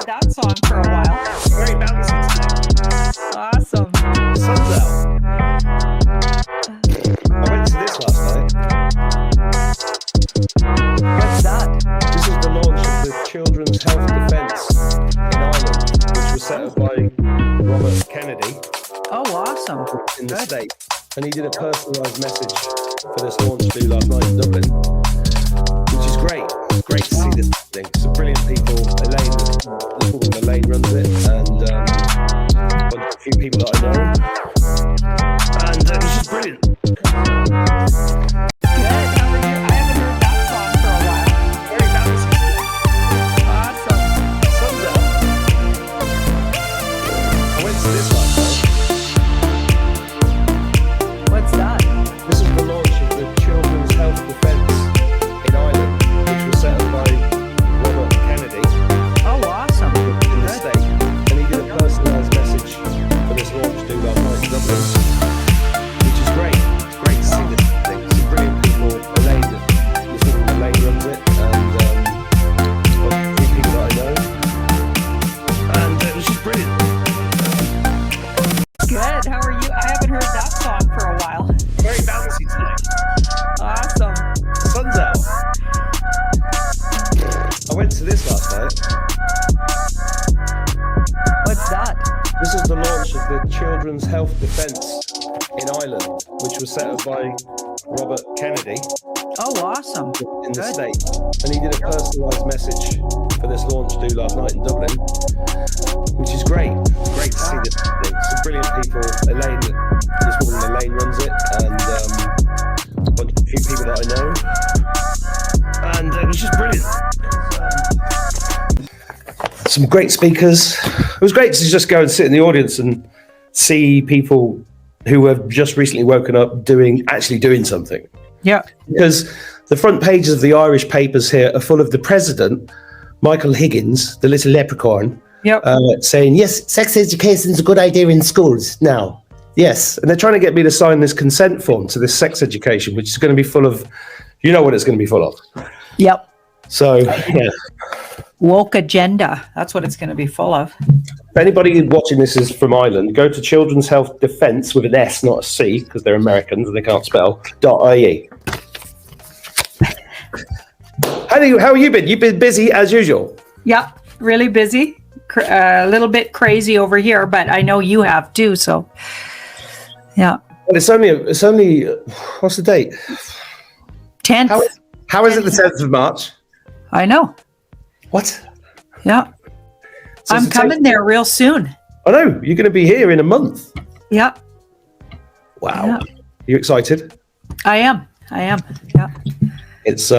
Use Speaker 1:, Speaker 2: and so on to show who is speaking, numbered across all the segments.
Speaker 1: that song for a while.
Speaker 2: Very bouncy today.
Speaker 1: Awesome.
Speaker 2: Sun's out. I went to this last night.
Speaker 1: What's that?
Speaker 2: This is the launch of the Children's Health Defence in Ireland, which was set up by Robert Kennedy
Speaker 1: Oh, awesome.
Speaker 2: in the
Speaker 1: Good.
Speaker 2: States. And he did a personalised message for this launch do last night in Dublin, which is great. It's great to see this thing. Some brilliant people. Elaine runs it, and a few people that I know. And it was just brilliant.
Speaker 1: Good. How are you? I haven't heard that song for a while.
Speaker 2: Very bouncy today.
Speaker 1: Awesome.
Speaker 2: Sun's out. I went to this last night.
Speaker 1: What's that?
Speaker 2: This is the launch of the Children's Health Defence in Ireland, which was set up by Robert Kennedy
Speaker 1: Oh, awesome.
Speaker 2: in the
Speaker 1: Good.
Speaker 2: States. And he did a personalised message for this launch do last night in Dublin, which is great. It's great to see this thing. Some brilliant people. Elaine runs it, and a few people that I know. And it was just brilliant.
Speaker 1: Good. How are you? I haven't heard that song for a while.
Speaker 2: Very bouncy today.
Speaker 1: Awesome.
Speaker 2: Sun's out. I went to this last night.
Speaker 1: What's that?
Speaker 2: This is the launch of the Children's Health Defence in Ireland, which was set up by Robert Kennedy
Speaker 1: Oh, awesome.
Speaker 2: in the
Speaker 1: Good.
Speaker 2: States. And he did a personalised message for this launch do last night in Dublin, which is great. It's great to see this thing. Some brilliant people. This woman Elaine runs it, and a few people that I know. And it was just brilliant. Some great speakers. It was great to just go and sit in the audience and see people who have just recently woken up actually doing something.
Speaker 1: Yeah.
Speaker 2: Because the front pages of the Irish papers here are full of the president, Michael Higgins, the little leprechaun,
Speaker 1: Yep.
Speaker 2: saying, yes, sex education is a good idea in schools now. Yes. And they're trying to get me to sign this consent form to this sex education, which is going to be full of, you know what it's going to be full of.
Speaker 1: Yep.
Speaker 2: So, yeah.
Speaker 1: Woke agenda. That's what it's going to be full of.
Speaker 2: If anybody watching this is from Ireland, go to Children's Health Defence with an S, not a C, because they're Americans and they can't spell, .ie. How have you been? You've been busy as usual.
Speaker 1: Yep. Really busy. A little bit crazy over here, but I know you have too. So, yeah.
Speaker 2: But it's only, what's the date?
Speaker 1: 10th.
Speaker 2: How is it the 10th of March?
Speaker 1: I know.
Speaker 2: What?
Speaker 1: Yeah.
Speaker 2: So
Speaker 1: I'm
Speaker 2: it's the
Speaker 1: coming
Speaker 2: 10th.
Speaker 1: there real soon.
Speaker 2: I know, you're going to be here in a month.
Speaker 1: Yep.
Speaker 2: Wow.
Speaker 1: Yeah.
Speaker 2: You excited?
Speaker 1: I am. Yeah.
Speaker 2: It's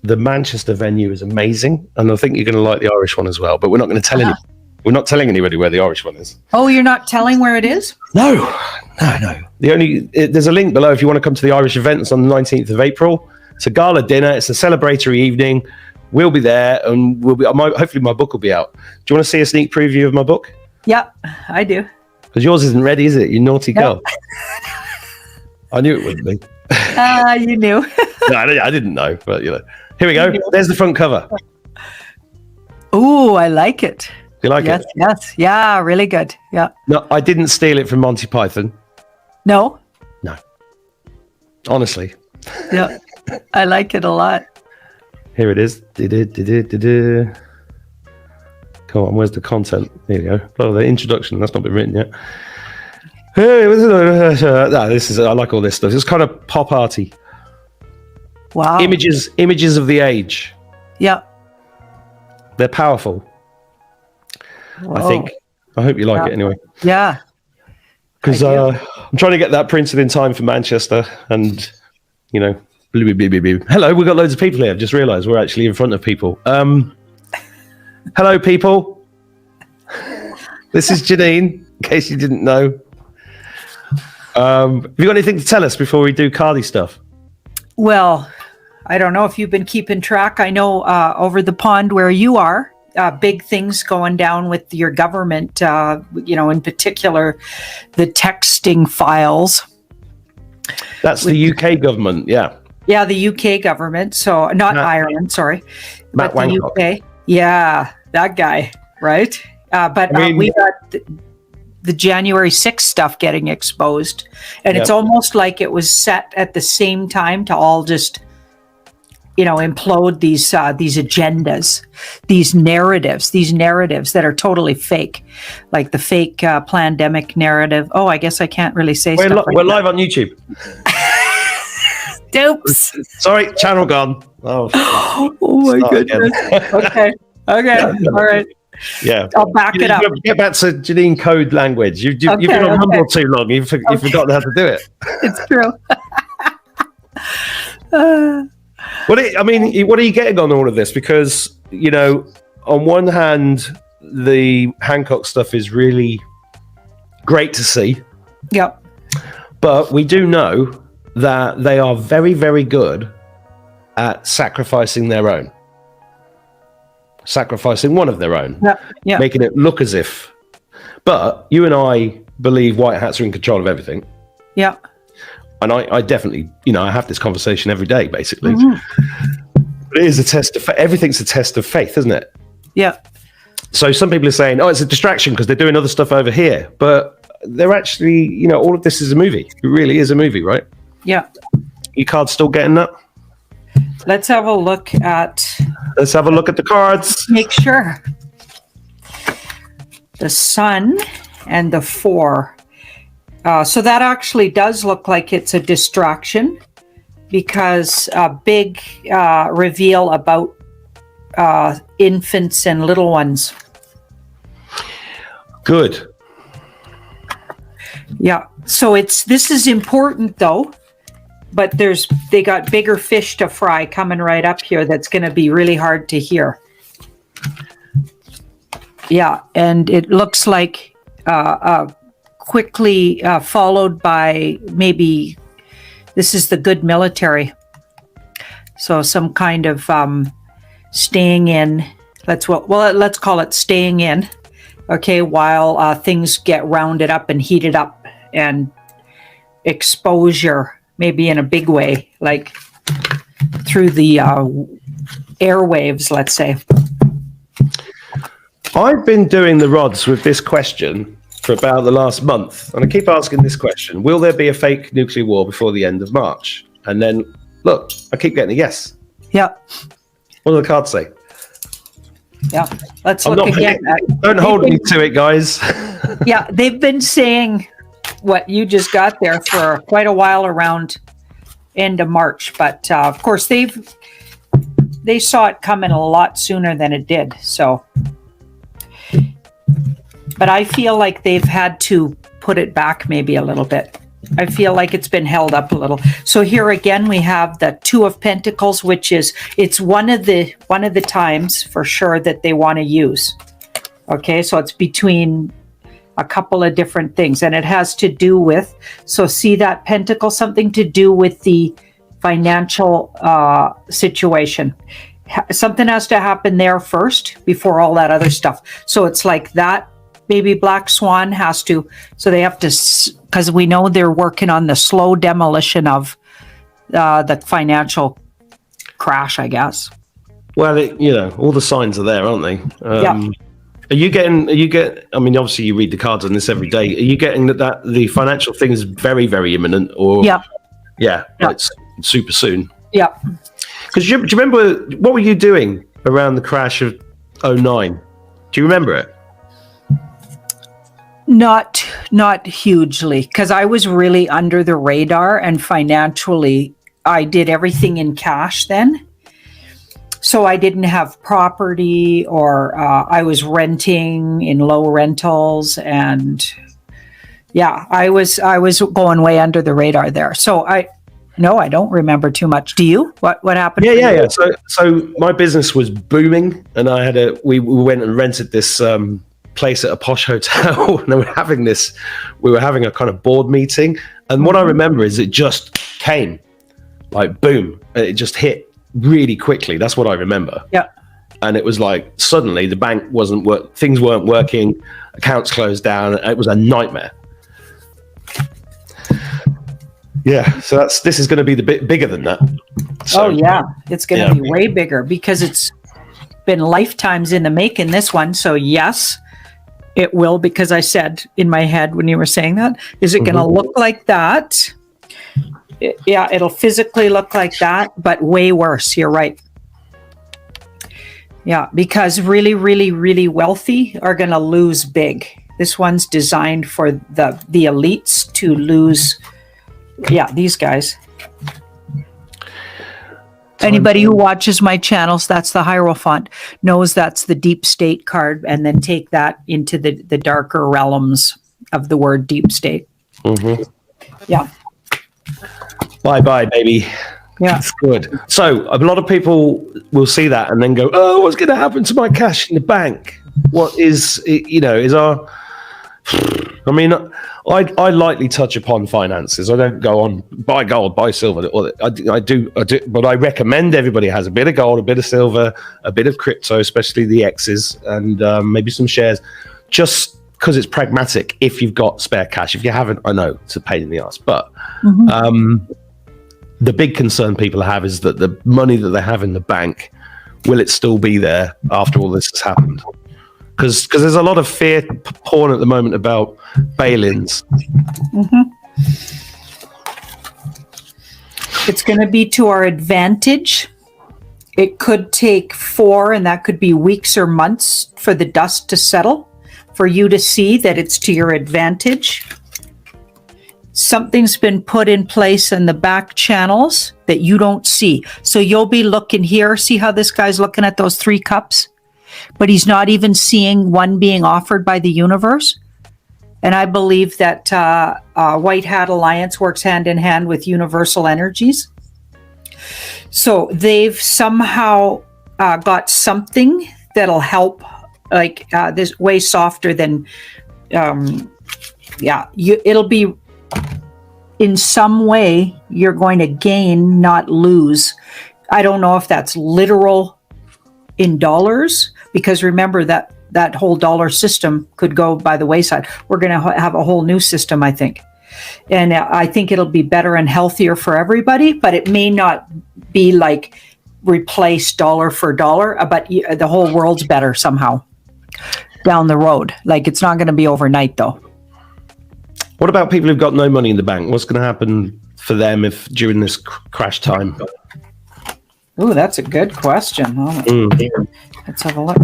Speaker 2: the Manchester venue is amazing, and I think you're going to like the Irish one as well. But we're not going to tell
Speaker 1: Uh-huh.
Speaker 2: we're not telling anybody where the Irish one is.
Speaker 1: Oh, you're not telling where it is?
Speaker 2: No. There's a link below if you want to come to the Irish event. It's on the 19th of April. It's a gala dinner. It's a celebratory evening. We'll be there, and hopefully my book will be out. Do you want to see a sneak preview of my book?
Speaker 1: Yep, I do.
Speaker 2: Because yours isn't ready, is it? You naughty girl. I knew it wouldn't be.
Speaker 1: You knew.
Speaker 2: No, I didn't know, but here we go. There's the front cover.
Speaker 1: Ooh, I like it.
Speaker 2: You like
Speaker 1: Yes,
Speaker 2: it?
Speaker 1: yes. Yeah, really good. Yeah.
Speaker 2: No, I didn't steal it from Monty Python.
Speaker 1: No?
Speaker 2: No. Honestly.
Speaker 1: Yeah. I like it a lot.
Speaker 2: Here it is. Come on, where's the content? There you go. Oh, the introduction. That's not been written yet. I like all this stuff. It's kind of pop arty.
Speaker 1: Wow.
Speaker 2: Images of the age.
Speaker 1: Yeah.
Speaker 2: They're powerful. I think. I hope you like it anyway.
Speaker 1: Yeah.
Speaker 2: Because I'm trying to get that printed in time for Manchester, and hello, we've got loads of people here. I've just realised we're actually in front of people. Hello, people. This is Janine, in case you didn't know. Have you got anything to tell us before we do cardy stuff?
Speaker 1: Well, I don't know if you've been keeping track. I know over the pond where you are, big things going down with your government, in particular, the texting files.
Speaker 2: That's the UK government, yeah.
Speaker 1: Yeah, the UK government. So not Ireland, sorry.
Speaker 2: Matt
Speaker 1: but the
Speaker 2: Wancock.
Speaker 1: UK. Yeah, that guy, right? But
Speaker 2: I mean-
Speaker 1: we got the January 6th stuff getting exposed, and it's
Speaker 2: Yep.
Speaker 1: almost like it was set at the same time to all just, implode these agendas, these narratives that are totally fake, like the fake pandemic narrative. Oh, I guess I can't really say
Speaker 2: We're,
Speaker 1: stuff.
Speaker 2: we're live on YouTube.
Speaker 1: Oops.
Speaker 2: Sorry, channel gone. Oh,
Speaker 1: Oh my
Speaker 2: Start
Speaker 1: goodness. Okay. All right.
Speaker 2: yeah.
Speaker 1: I'll back it up.
Speaker 2: Get back to Janine code language. You've been on Humble too long. You've forgotten how to do it.
Speaker 1: It's true.
Speaker 2: What are you getting on all of this? Because, on one hand, the Hancock stuff is really great to see.
Speaker 1: Yep.
Speaker 2: But we do know that they are very, very good at sacrificing their own. Sacrificing one of their own.
Speaker 1: Yep.
Speaker 2: Making it look as if. But you and I believe white hats are in control of everything.
Speaker 1: Yep.
Speaker 2: And I definitely, I have this conversation every day, basically.
Speaker 1: Mm-hmm.
Speaker 2: But it is a test of everything's a test of faith, isn't it?
Speaker 1: Yeah.
Speaker 2: So some people are saying, oh, it's a distraction because they're doing other stuff over here. But they're actually, all of this is a movie. It really is a movie, right?
Speaker 1: Yeah.
Speaker 2: Your card's still getting that?
Speaker 1: Let's have a look at.
Speaker 2: Let's have a look at the cards.
Speaker 1: Make sure. The Sun and the 4. So that actually does look like it's a distraction, because a big reveal about infants and little ones.
Speaker 2: Good.
Speaker 1: Yeah. So this is important though, but they got bigger fish to fry coming right up here. That's going to be really hard to hear. Yeah, and it looks like quickly followed by maybe this is the good military. So some kind of staying in. Let's call it staying in. Okay, while things get rounded up and heated up and exposure, maybe in a big way, like through the airwaves, let's say.
Speaker 2: I've been doing the rods with this question for about the last month, and I keep asking this question: will there be a fake nuclear war before the end of March? And then, look, I keep getting a yes.
Speaker 1: Yeah.
Speaker 2: What do the cards say?
Speaker 1: Yeah. Let's look again.
Speaker 2: Don't hold me to it, guys.
Speaker 1: Yeah, they've been saying what you just got there for quite a while, around end of March, but of course they saw it coming a lot sooner than it did. So, but I feel like they've had to put it back maybe a little bit. I feel like it's been held up a little. So here again we have the 2 of Pentacles, which is one of the times for sure that they want to use. Okay, so it's between a couple of different things, and it has to do with, so see that pentacle, something to do with the financial situation. Something has to happen there first before all that other stuff. So it's like that baby black swan has to, so they have to, because we know they're working on the slow demolition of the financial crash, I guess.
Speaker 2: Well, all the signs are there, aren't they?
Speaker 1: Yeah.
Speaker 2: Are you getting, I mean, obviously you read the cards on this every day. Are you getting that the financial thing is very, very imminent, or?
Speaker 1: Yeah.
Speaker 2: Yeah. It's super soon.
Speaker 1: Yeah.
Speaker 2: Because do you remember, what were you doing around the crash of 2009? Do you remember it?
Speaker 1: Not hugely, because I was really under the radar, and financially I did everything in cash then. So I didn't have property, or I was renting in low rentals, and yeah, I was going way under the radar there. So I don't remember too much. Do you? What happened?
Speaker 2: Yeah. So my business was booming, and we went and rented this place at a posh hotel, and we were having a kind of board meeting, and what I remember is it just came like boom, it just hit really quickly. That's what I remember.
Speaker 1: Yeah.
Speaker 2: And it was like suddenly the bank things weren't working, accounts closed down. It was a nightmare. Yeah, so this is going to be the bit bigger than that. So,
Speaker 1: oh yeah, it's going to be way bigger, because been lifetimes in the making, this one. So yes, it will, because I said in my head when you were saying that, is it going to look like that? Yeah, it'll physically look like that, but way worse. You're right. Yeah, because really, really, really wealthy are going to lose big. This one's designed for the elites to lose. Yeah, these guys. Anybody who watches my channels, that's the Hierophant, knows that's the deep state card, and then take that into the darker realms of the word deep state. Yeah.
Speaker 2: Bye-bye, baby.
Speaker 1: Yeah.
Speaker 2: That's good. So a lot of people will see that and then go, oh, what's going to happen to my cash in the bank? What is, is our... I mean, I lightly touch upon finances. I don't go on buy gold, buy silver. I do, but I recommend everybody has a bit of gold, a bit of silver, a bit of crypto, especially the X's, and maybe some shares, just because it's pragmatic. If you've got spare cash, if you haven't, I know it's a pain in the ass. But the big concern people have is that the money that they have in the bank, will it still be there after all this has happened? Because there's a lot of fear porn at the moment about bail-ins.
Speaker 1: It's going to be to our advantage. It could take 4, and that could be weeks or months for the dust to settle, for you to see that it's to your advantage. Something's been put in place in the back channels that you don't see. So you'll be looking here. See how this guy's looking at those 3 cups? But he's not even seeing one being offered by the universe. And I believe that White Hat Alliance works hand in hand with universal energies. So they've somehow got something that'll help, like this way softer than, it'll be in some way you're going to gain, not lose. I don't know if that's literal in dollars, because remember that whole dollar system could go by the wayside. We're going to have a whole new system, I think. And I think it'll be better and healthier for everybody, but it may not be like replace dollar for dollar, but the whole world's better somehow down the road. Like, it's not going to be overnight though.
Speaker 2: What about people who've got no money in the bank? What's going to happen for them if during this crash time?
Speaker 1: Oh, that's a good question. Let's have a look.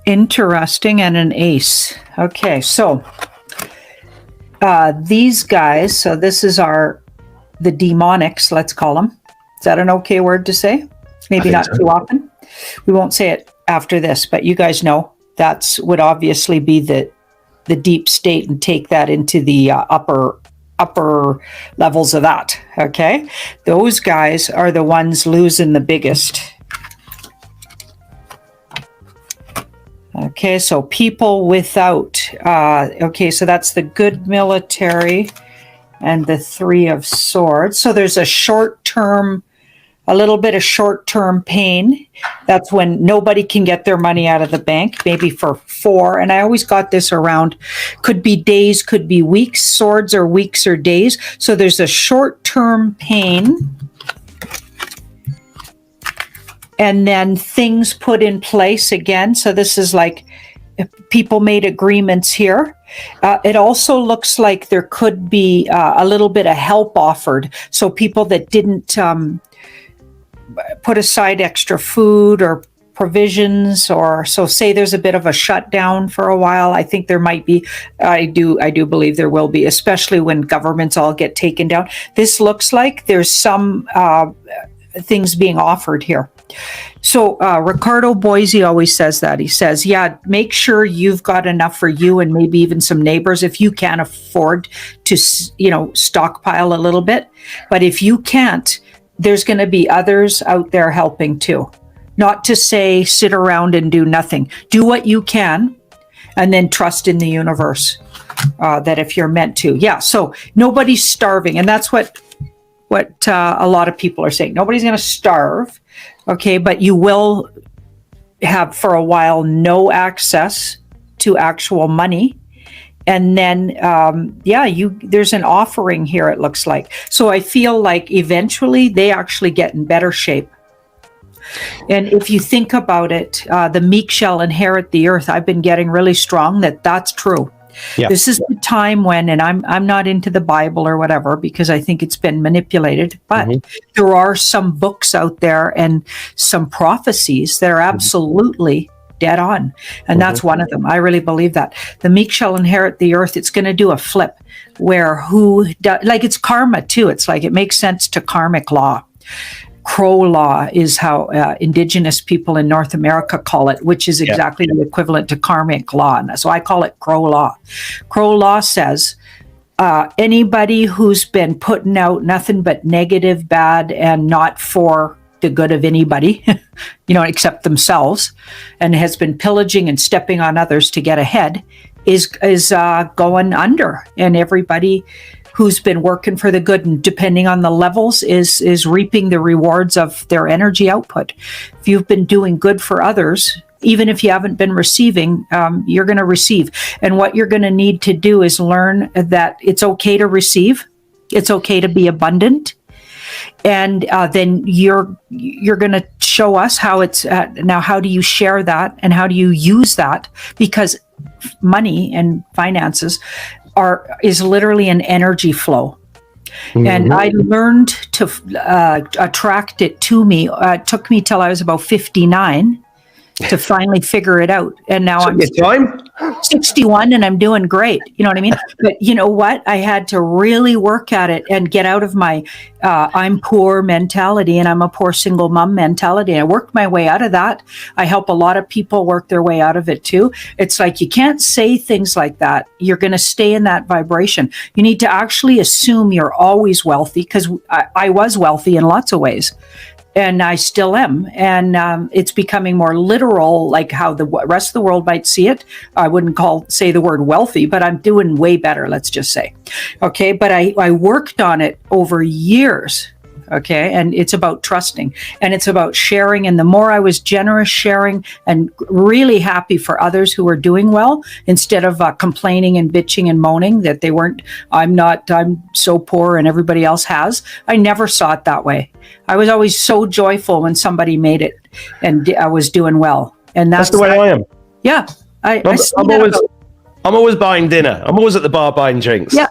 Speaker 1: Interesting, and an ace. Okay, so these guys, so this is the demonics, let's call them. Is that an okay word to say? Maybe not too often. We won't say it after this, but you guys know that's would obviously be the deep state, and take that into the upper levels of that. Okay, those guys are the ones losing the biggest. Okay, so people without, okay, so that's the good military and the 3 of Swords. So there's a little bit of short-term pain. That's when nobody can get their money out of the bank, maybe for 4. And I always got this around, could be days, could be weeks. Swords are weeks or days. So there's a short-term pain. And then things put in place again. So this is like people made agreements here. It also looks like there could be a little bit of help offered. So people that didn't put aside extra food or provisions, or so say there's a bit of a shutdown for a while. I think there might be, I do believe there will be, especially when governments all get taken down. This looks like there's some things being offered here. So Ricardo Boise always says that. He says, yeah, make sure you've got enough for you and maybe even some neighbors if you can afford to, stockpile a little bit. But if you can't, there's going to be others out there helping too. Not to say sit around and do nothing. Do what you can, and then trust in the universe that if you're meant to. Yeah, so nobody's starving. And that's what a lot of people are saying. Nobody's going to starve, okay? But you will have for a while no access to actual money. And then, there's an offering here, it looks like. So I feel like eventually they actually get in better shape. And if you think about it, the meek shall inherit the earth. I've been getting really strong that's true.
Speaker 3: Yeah.
Speaker 1: This is the time when, and I'm not into the Bible or whatever, because I think it's been manipulated, but there are some books out there and some prophecies that are absolutely dead on. And that's one of them. I really believe that. The meek shall inherit the earth. It's going to do a flip where like it's karma too. It's like it makes sense to karmic law. Crow law is how indigenous people in North America call it, which is exactly the equivalent to karmic law. And so I call it crow law. Crow law says anybody who's been putting out nothing but negative, bad, and not for the good of anybody, except themselves, and has been pillaging and stepping on others to get ahead, is going under. And everybody who's been working for the good and depending on the levels is reaping the rewards of their energy output. If you've been doing good for others, even if you haven't been receiving, you're going to receive. And what you're going to need to do is learn that it's okay to receive. It's okay to be abundant. And then you're going to show us how it's now. How do you share that, and how do you use that? Because money and finances is literally an energy flow. And I learned to attract it to me. It took me till I was about 59 to finally figure it out. And now I'm 61 and I'm doing great. You know what I mean? But you know what? I had to really work at it and get out of my I'm poor mentality, and I'm a poor single mom mentality. I worked my way out of that. I help a lot of people work their way out of it too. It's like you can't say things like that. You're going to stay in that vibration. You need to actually assume you're always wealthy, because I was wealthy in lots of ways. And I still am. And it's becoming more literal, like how the rest of the world might see it. I wouldn't say the word wealthy, but I'm doing way better, let's just say. Okay, but I worked on it over years. Okay, and it's about trusting, and it's about sharing. And the more I was generous, sharing, and really happy for others who were doing well, instead of complaining and bitching and moaning that they weren't, I'm so poor and everybody else has. I never saw it that way. I was always so joyful when somebody made it and I was doing well. And that's
Speaker 3: the way I am.
Speaker 1: Yeah.
Speaker 3: I'm always buying dinner. I'm always at the bar buying drinks.
Speaker 1: Yeah.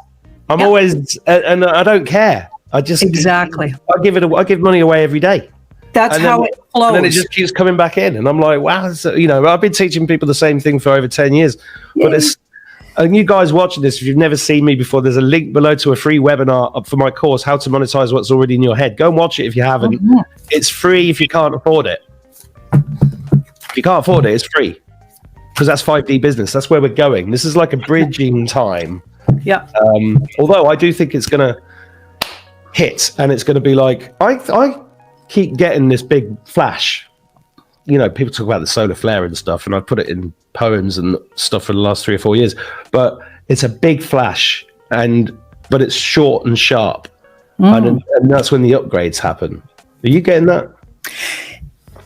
Speaker 3: I'm always, and I don't care. I just
Speaker 1: exactly.
Speaker 3: I give money away every day.
Speaker 1: That's how it flows.
Speaker 3: And then it just keeps coming back in, and I'm like, wow. I've been teaching people the same thing for over 10 years. But and you guys watching this, if you've never seen me before, there's a link below to a free webinar up for my course, How to Monetize What's Already in Your Head. Go and watch it if you haven't. It's free if you can't afford it. If you can't afford it, it's free, because that's 5D business. That's where we're going. This is like a bridging time.
Speaker 1: Yeah.
Speaker 3: Although I do think it's going to hit, and it's going to be like, I keep getting this big flash. People talk about the solar flare and stuff, and I put it in poems and stuff for the last 3 or 4 years, but it's a big flash, but it's short and sharp. And that's when the upgrades happen. Are you getting that?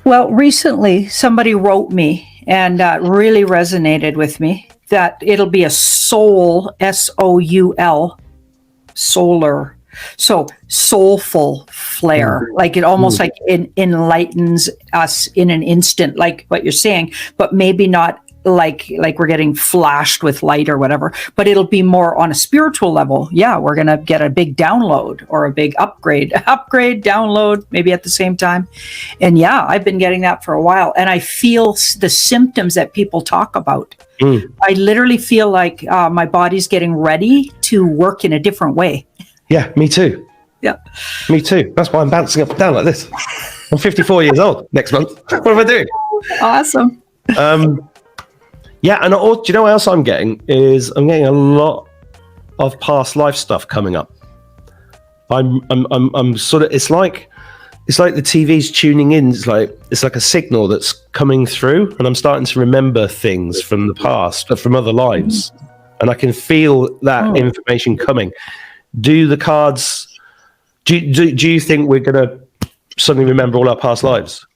Speaker 1: Well, recently somebody wrote me and really resonated with me that it'll be a soul, SOUL, solar. So soulful flare, like it almost like it enlightens us in an instant, like what you're saying, but maybe not like we're getting flashed with light or whatever, but it'll be more on a spiritual level. Yeah, we're going to get a big download or a big upgrade, download, maybe at the same time. And yeah, I've been getting that for a while, and I feel the symptoms that people talk about. I literally feel like my body's getting ready to work in a different way.
Speaker 3: Yeah, me too.
Speaker 1: Yeah.
Speaker 3: Me too. That's why I'm bouncing up and down like this. I'm 54 years old next month. What am I doing?
Speaker 1: Awesome.
Speaker 3: Yeah, and do you know what else I'm getting? I'm getting a lot of past life stuff coming up. I'm sort of, it's like the TV's tuning in. It's like a signal that's coming through, and I'm starting to remember things from the past, but from other lives. And I can feel that information coming. Do the cards, do you think we're going to suddenly remember all our past lives?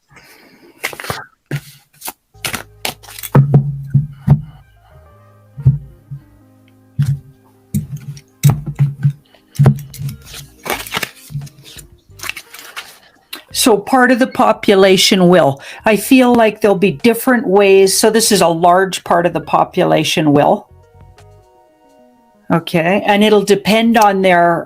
Speaker 1: So part of the population will. I feel like there'll be different ways. So this is a large part of the population will. Okay. And it'll depend on their,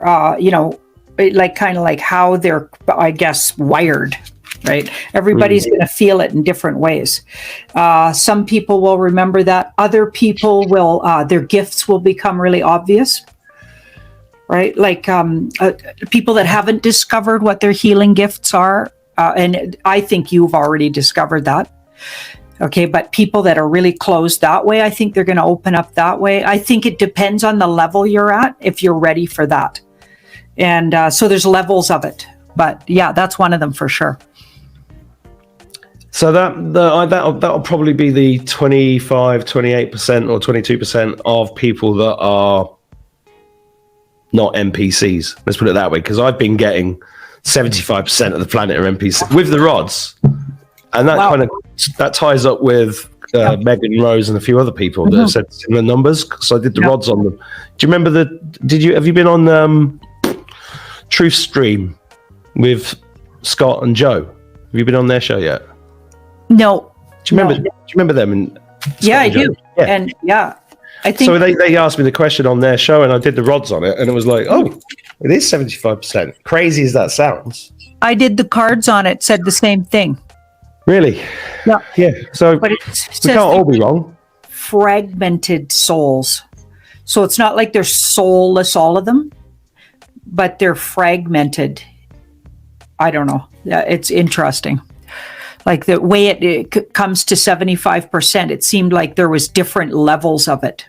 Speaker 1: like kind of like how they're, I guess, wired, right? Everybody's going to feel it in different ways. Some people will remember that. Other people will, their gifts will become really obvious. Right? Like people that haven't discovered what their healing gifts are. And I think you've already discovered that. Okay. But people that are really closed that way, I think they're going to open up that way. I think it depends on the level you're at, if you're ready for that. And so there's levels of it. But yeah, that's one of them for sure.
Speaker 3: So that'll probably be the 25, 28% or 22% of people that are not NPCs. Let's put it that way, because I've been getting 75% of the planet are NPCs with the rods, and that kind of that ties up with Megan Rose and a few other people that have said similar numbers. Because I did the rods on them. Do you remember have you been on Truth Stream with Scott and Joe? Have you been on their show yet?
Speaker 1: No.
Speaker 3: Do you remember them? And
Speaker 1: I do. Yeah. And I think
Speaker 3: so. They asked me the question on their show, and I did the rods on it, and it was like, oh, it is 75%. Crazy as that sounds.
Speaker 1: I did the cards on it, said the same thing.
Speaker 3: Really?
Speaker 1: Yeah.
Speaker 3: Yeah. So
Speaker 1: but
Speaker 3: we can't all be wrong.
Speaker 1: Fragmented souls. So it's not like they're soulless, all of them, but they're fragmented. I don't know. Yeah, it's interesting. Like the way it comes to 75%, it seemed like there was different levels of it.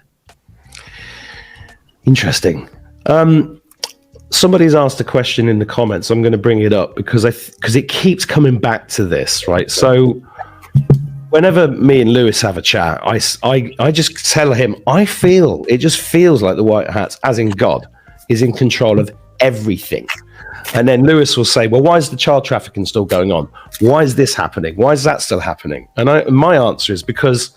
Speaker 1: Interesting.
Speaker 3: Somebody's asked a question in the comments. I'm going to bring it up because it keeps coming back to this, right? So whenever me and Lewis have a chat, I just tell him, it just feels like the White Hats, as in God, is in control of everything. And then Lewis will say, well, why is the child trafficking still going on? Why is this happening? Why is that still happening? And my answer is because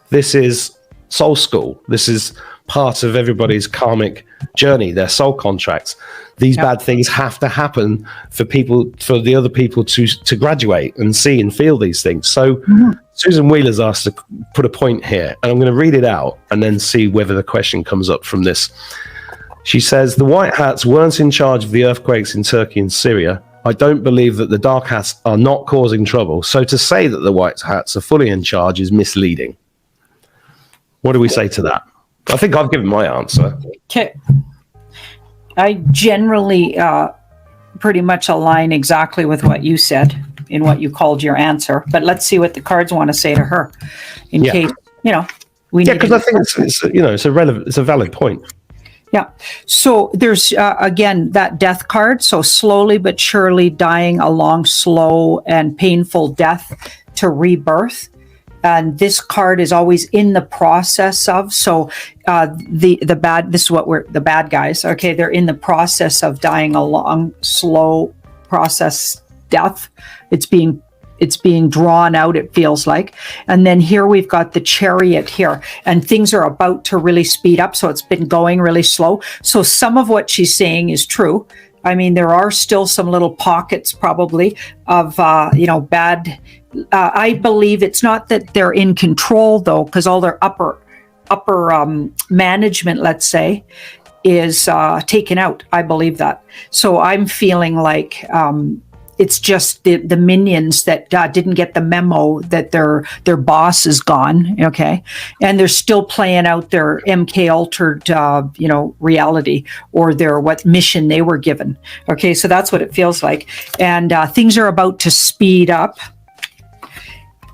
Speaker 3: this is soul school. This is part of everybody's karmic journey, their soul contracts. These bad things have to happen for the other people to graduate and see and feel these things. So Susan Wheeler's asked to put a point here, and I'm going to read it out and then see whether the question comes up from this. She says, the White Hats weren't in charge of the earthquakes in Turkey and Syria. I don't believe that the Dark Hats are not causing trouble. So to say that the White Hats are fully in charge is misleading. What do we say to that? I think I've given my answer.
Speaker 1: Okay. I generally pretty much align exactly with what you said in what you called your answer. But let's see what the cards want to say to her in case, we need
Speaker 3: because I think it's a valid point.
Speaker 1: Yeah. So there's, again, that death card. So slowly but surely dying a long, slow and painful death to rebirth. And this card is always in the process of. So the bad guys. Okay. They're in the process of dying a long, slow process death. It's being drawn out, it feels like. And then here we've got the Chariot here, and things are about to really speed up. So it's been going really slow. So some of what she's saying is true. I mean, there are still some little pockets probably of, bad. I believe it's not that they're in control though, because all their upper management, let's say, is taken out. I believe that. So I'm feeling like, it's just the minions that didn't get the memo that their boss is gone, okay, and they're still playing out their MK altered, reality or their what mission they were given. Okay, so that's what it feels like, and things are about to speed up.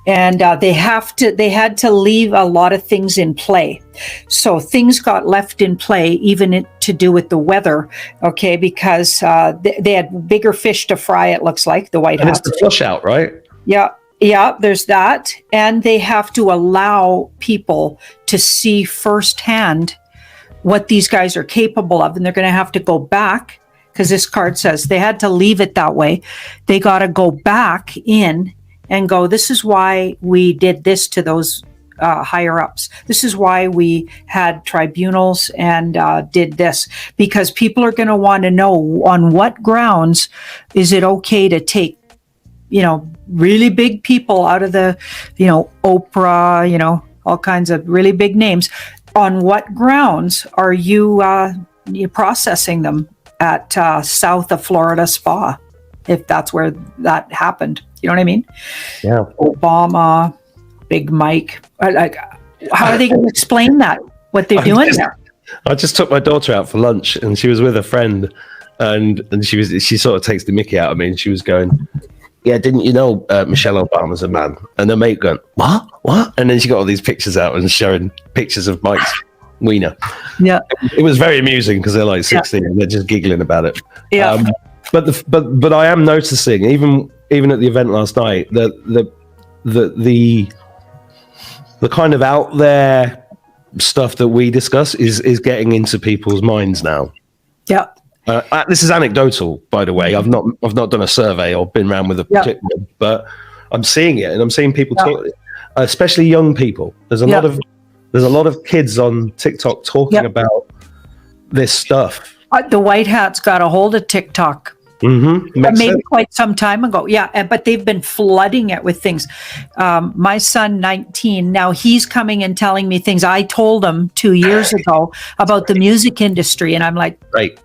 Speaker 1: And they had to leave a lot of things in play. So things got left in play, even to do with the weather, okay, because they had bigger fish to fry, it looks like, the White Hats.
Speaker 3: And it's the flush out, right?
Speaker 1: Yeah, there's that. And they have to allow people to see firsthand what these guys are capable of. And they're going to have to go back, because this card says they had to leave it that way. They got to go back in and go, this is why we did this to those higher ups. This is why we had tribunals and did this, because people are going to want to know on what grounds is it okay to take really big people out of the, Oprah, all kinds of really big names. On what grounds are you processing them at south of Florida Spa, if that's where that happened? You know what I mean?
Speaker 3: Yeah.
Speaker 1: Obama, Big Mike. Like, how are they going to explain that? What they're doing there?
Speaker 3: I just took my daughter out for lunch, and she was with a friend, and she sort of takes the mickey out of me, and she was going, "Yeah, didn't you know Michelle Obama's a man?" And her mate going, "What?" And then she got all these pictures out and showing pictures of Mike's wiener.
Speaker 1: Yeah,
Speaker 3: it was very amusing because they're like 16 and they're just giggling about it.
Speaker 1: Yeah,
Speaker 3: but I am noticing even at the event last night that the kind of out there stuff that we discuss is getting into people's minds now.
Speaker 1: Yeah.
Speaker 3: This is anecdotal, by the way. I've not done a survey or been around with a particular, but I'm seeing it, and I'm seeing people talk, especially young people. There's a lot of kids on TikTok talking about this stuff.
Speaker 1: The White Hat's got a hold of TikTok. Maybe quite some time ago. Yeah, but they've been flooding it with things. My son, 19, now he's coming and telling me things I told him 2 years ago about the music industry, and I'm like,
Speaker 3: right.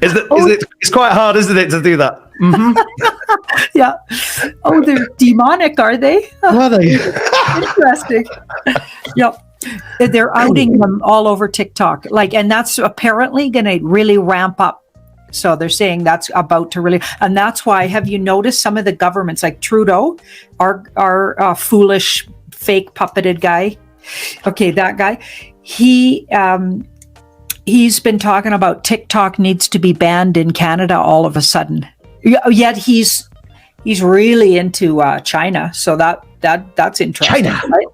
Speaker 3: It's quite hard, isn't it, to do that?
Speaker 1: Yeah. Oh, they're demonic, are they?
Speaker 3: Are they?
Speaker 1: Interesting. Yep. They're outing them all over TikTok. And that's apparently going to really ramp up. So they're saying that's about to really, and that's why, have you noticed some of the governments like Trudeau, our foolish, fake puppeted guy? Okay, that guy, he's been talking about TikTok needs to be banned in Canada all of a sudden. Yet he's really into China, so that's interesting.
Speaker 3: China.
Speaker 1: Right?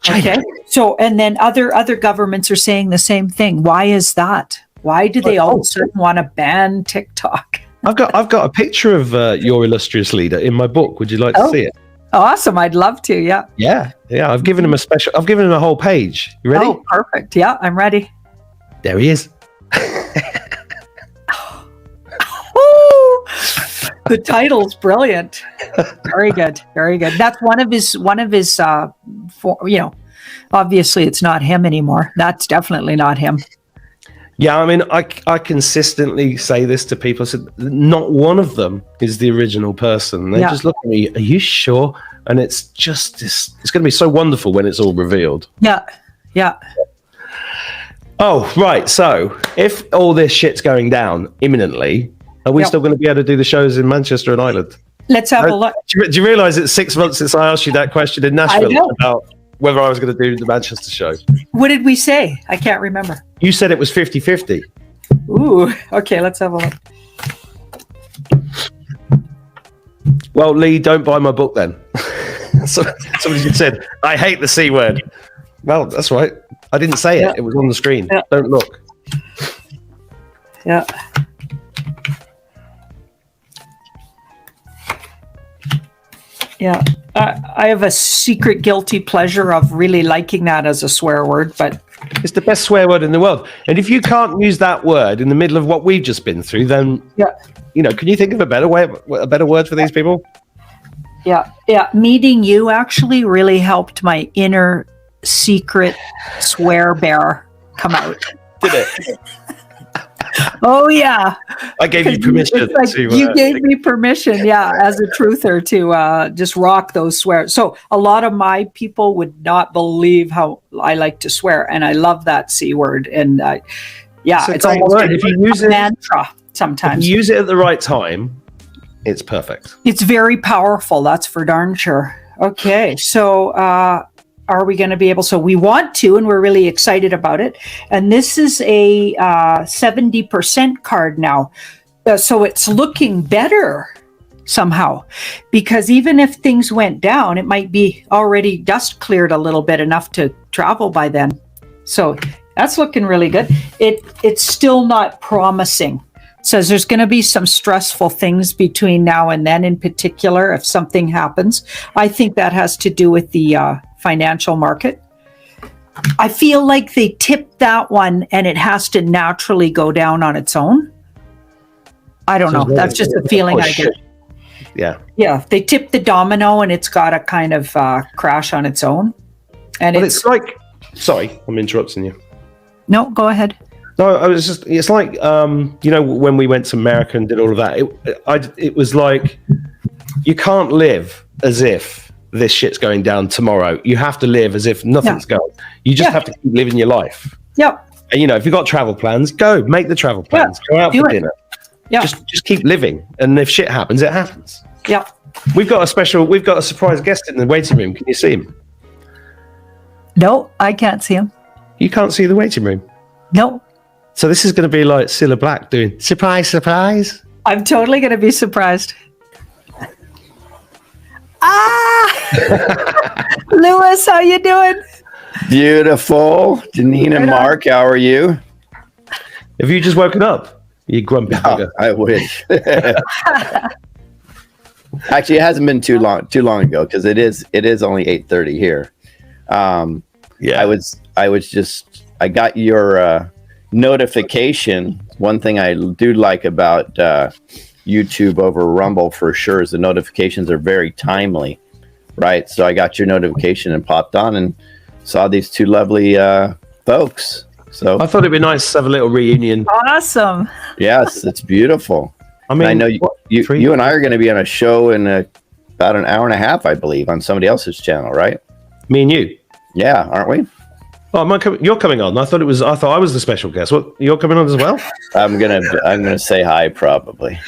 Speaker 3: China.
Speaker 1: Okay. So, and then other governments are saying the same thing. Why is that? Why do they all of a sudden want to ban TikTok?
Speaker 3: I've got a picture of your illustrious leader in my book. Would you like to see it?
Speaker 1: Awesome. I'd love to. Yeah.
Speaker 3: Yeah. I've given him a whole page. You ready?
Speaker 1: Oh, perfect. Yeah, I'm ready.
Speaker 3: There he is.
Speaker 1: The title's brilliant. Very good. Very good. That's one of his, obviously it's not him anymore. That's definitely not him.
Speaker 3: Yeah, I mean, I consistently say this to people. I said, not one of them is the original person. They just look at me, are you sure? And it's just this, it's going to be so wonderful when it's all revealed.
Speaker 1: Yeah. Yeah.
Speaker 3: Oh, right. So if all this shit's going down imminently, are we still going to be able to do the shows in Manchester and Ireland?
Speaker 1: Let's have a look.
Speaker 3: Do you realize it's 6 months since I asked you that question in Nashville about whether I was going to do the Manchester show?
Speaker 1: What did we say? I can't remember.
Speaker 3: You said it was 50-50.
Speaker 1: Ooh, okay, let's have a look.
Speaker 3: Well, Lee, don't buy my book then. Somebody said, I hate the C word. Well, that's right. I didn't say it. It was on the screen. Yeah. Don't look.
Speaker 1: Yeah. Yeah. I have a secret guilty pleasure of really liking that as a swear word, but
Speaker 3: it's the best swear word in the world. And if you can't use that word in the middle of what we've just been through, then can you think of a better word for these people? Yeah.
Speaker 1: Yeah. Meeting you actually really helped my inner secret swear bear come out.
Speaker 3: Did it?
Speaker 1: Oh yeah.
Speaker 3: I gave you permission.
Speaker 1: You gave me permission, as a truther to just rock those swears. So a lot of my people would not believe how I like to swear, and I love that C word. And it's almost
Speaker 3: like if you use
Speaker 1: a mantra sometimes.
Speaker 3: If you use it at the right time, it's perfect.
Speaker 1: It's very powerful, that's for darn sure. Okay, so are we going to be able? So we want to, and we're really excited about it. And this is a 70% card now. So it's looking better somehow, because even if things went down, it might be already dust cleared a little bit enough to travel by then. So that's looking really good. It's still not promising. Says there's going to be some stressful things between now and then, in particular, if something happens. I think that has to do with the financial market. I feel like they tipped that one and it has to naturally go down on its own. I don't know. That's just the feeling I get.
Speaker 3: Yeah.
Speaker 1: Yeah, they tip the domino and it's got to kind of crash on its own. And
Speaker 3: But it's like, sorry, I'm interrupting you.
Speaker 1: No, go ahead.
Speaker 3: No, it's like, you know, when we went to America and did all of that, it was like, you can't live as if this shit's going down tomorrow. You have to live as if nothing's going. You just have to keep living your life.
Speaker 1: Yep.
Speaker 3: And, you know, if you've got travel plans, make the travel plans. Go out for dinner.
Speaker 1: Yeah.
Speaker 3: Just keep living. And if shit happens, it happens.
Speaker 1: Yeah.
Speaker 3: We've got a surprise guest in the waiting room. Can you see him?
Speaker 1: No, I can't see him.
Speaker 3: You can't see the waiting room.
Speaker 1: No.
Speaker 3: So this is going to be like Cilla Black doing surprise, surprise.
Speaker 1: I'm totally going to be surprised. Lewis, how you doing?
Speaker 4: Beautiful. Janine and Mark, how are you?
Speaker 3: Have you just woken up? You grumpy bugger.
Speaker 4: I wish. Actually, it hasn't been too long ago because it is only 8:30 here. I got your notification. One thing I do like about YouTube over Rumble for sure is the notifications are very timely, right? So I got your notification and popped on and saw these two lovely folks. So
Speaker 3: I thought it'd be nice to have a little reunion.
Speaker 1: Awesome.
Speaker 4: Yes, it's beautiful.
Speaker 3: I mean,
Speaker 4: I know you and I are going to be on a show in about an hour and a half, I believe, on somebody else's channel, right?
Speaker 3: Me and you.
Speaker 4: Yeah, aren't we?
Speaker 3: Oh, you're coming on. I thought I was the special guest. What? You're coming on as well?
Speaker 4: I'm gonna say hi probably.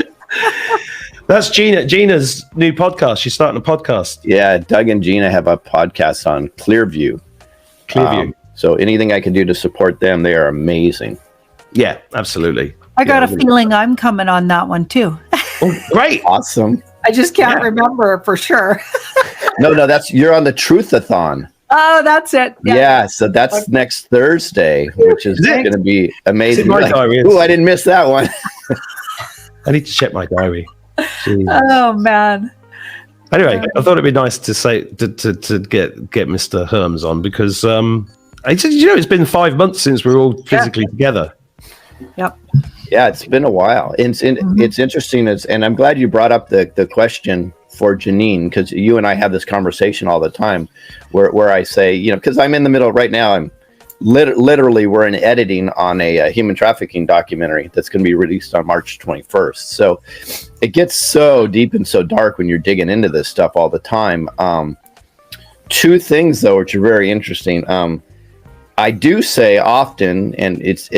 Speaker 3: That's Gina. Gina's new podcast. She's starting a podcast.
Speaker 4: Yeah, Doug and Gina have a podcast on Clearview. So anything I can do to support them, they are amazing.
Speaker 3: Yeah, absolutely.
Speaker 1: I got a feeling I'm coming on that one too.
Speaker 3: Oh, great.
Speaker 4: Awesome.
Speaker 1: I just can't remember for sure.
Speaker 4: No, you're on the Truthathon.
Speaker 1: Oh, that's it.
Speaker 4: Yeah, so that's next Thursday, which is going to be amazing.
Speaker 3: Ooh,
Speaker 4: I didn't miss that one.
Speaker 3: I need to check my diary.
Speaker 1: Oh man.
Speaker 3: Anyway, I thought it'd be nice to say to get Mr. Herms on because it's been 5 months since we were all physically together.
Speaker 1: Yep.
Speaker 4: Yeah, it's been a while. It's interesting, and I'm glad you brought up the question for Janine, because you and I have this conversation all the time where I say, you know, because I'm in the middle right now, I'm literally we're in editing on a human trafficking documentary that's going to be released on March 21st. So it gets so deep and so dark when you're digging into this stuff all the time. Two things, though, which are very interesting. I do say often, and it's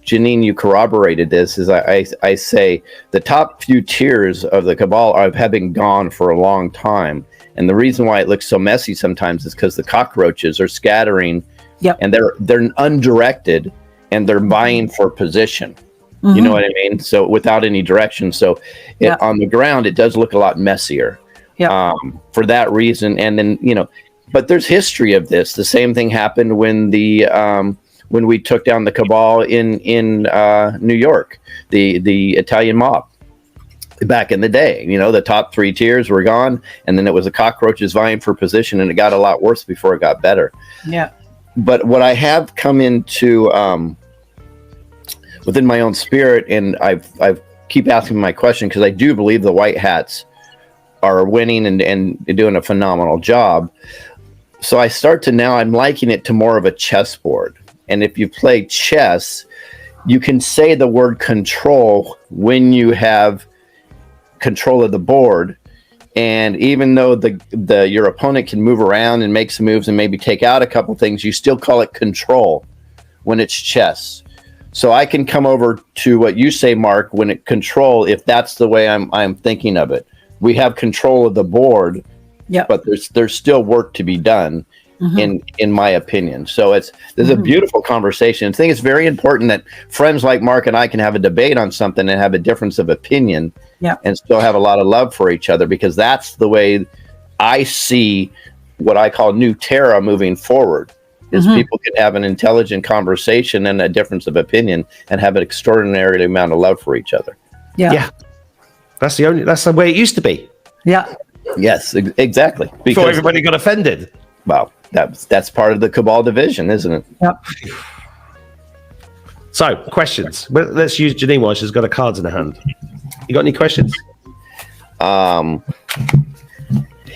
Speaker 4: Janine, you corroborated this, is I say the top few tiers of the cabal have been gone for a long time. And the reason why it looks so messy sometimes is because the cockroaches are scattering and they're undirected and they're vying for position. You know what I mean? So without any direction. So on the ground, it does look a lot messier for that reason. And then, you know, but there's history of this. The same thing happened when when we took down the cabal in New York, the Italian mob back in the day. You know, the top three tiers were gone, and then it was the cockroaches vying for position, and it got a lot worse before it got better. Yeah. But what I have come into within my own spirit, and I've keep asking my question because I do believe the white hats are winning and doing a phenomenal job. So I start to now I'm liking it to more of a chessboard. And if you play chess, you can say the word control when you have control of the board. And even though your opponent can move around and make some moves and maybe take out a couple things, you still call it control when it's chess. So I can come over to what you say, Mark, when it control, if that's the way I'm thinking of it. We have control of the board, but there's still work to be done. In my opinion. So there's a beautiful conversation. I think it's very important that friends like Mark and I can have a debate on something and have a difference of opinion and still have a lot of love for each other, because that's the way I see what I call new Terra moving forward, is people can have an intelligent conversation and a difference of opinion and have an extraordinary amount of love for each other.
Speaker 3: Yeah. That's the way it used to be.
Speaker 1: Yeah.
Speaker 4: Yes, exactly.
Speaker 3: Before everybody got offended.
Speaker 4: Well, that's part of the cabal division, isn't it?
Speaker 1: Yep.
Speaker 3: So, questions. Well, let's use Janine while she's got her cards in her hand. You got any questions?
Speaker 4: Well,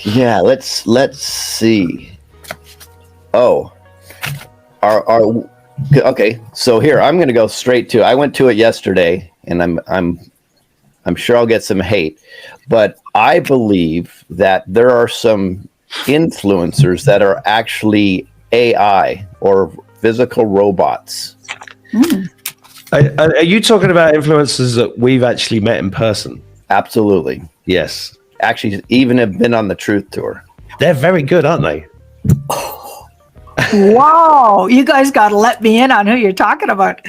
Speaker 4: Yeah, let's see. Oh, okay. So here, I'm going to go straight to. I went to it yesterday, and I'm sure I'll get some hate, but I believe that there are some influencers that are actually AI or physical robots.
Speaker 3: Are you talking about influencers that we've actually met in person?
Speaker 4: Absolutely.
Speaker 3: Yes.
Speaker 4: Actually, even have been on the Truth Tour.
Speaker 3: They're very good, aren't they?
Speaker 1: Wow, you guys got to let me in on who you're talking about.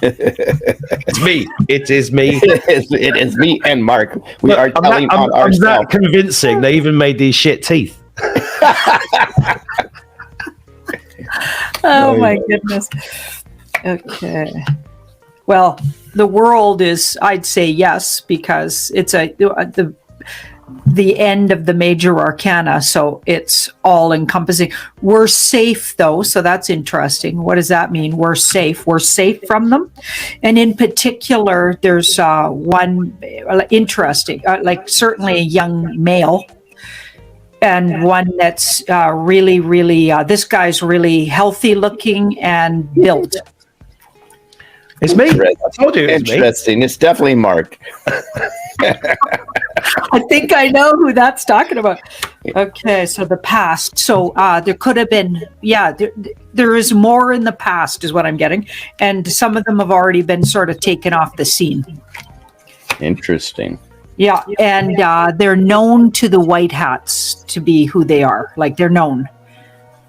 Speaker 3: It's me. It is me.
Speaker 4: It is me and Mark. We
Speaker 3: Look,
Speaker 4: are telling on
Speaker 3: I'm
Speaker 4: ourselves.
Speaker 3: that convincing. They even made these shit teeth.
Speaker 1: Oh my goodness. Okay. Well, the world is, I'd say yes, because it's the end of the major arcana, so it's all encompassing. We're safe though, so that's interesting. What does that mean? We're safe. We're safe from them. And in particular, there's one interesting, like certainly a young male, and one that's really, this guy's really healthy looking and built.
Speaker 3: It's me. I told you it's me.
Speaker 4: Interesting. It's definitely Mark.
Speaker 1: I think I know who that's talking about. Okay, so the past. So there could have been, there is more in the past is what I'm getting. And some of them have already been sort of taken off the scene.
Speaker 4: Interesting.
Speaker 1: Yeah, and they're known to the white hats to be who they are. Like they're known.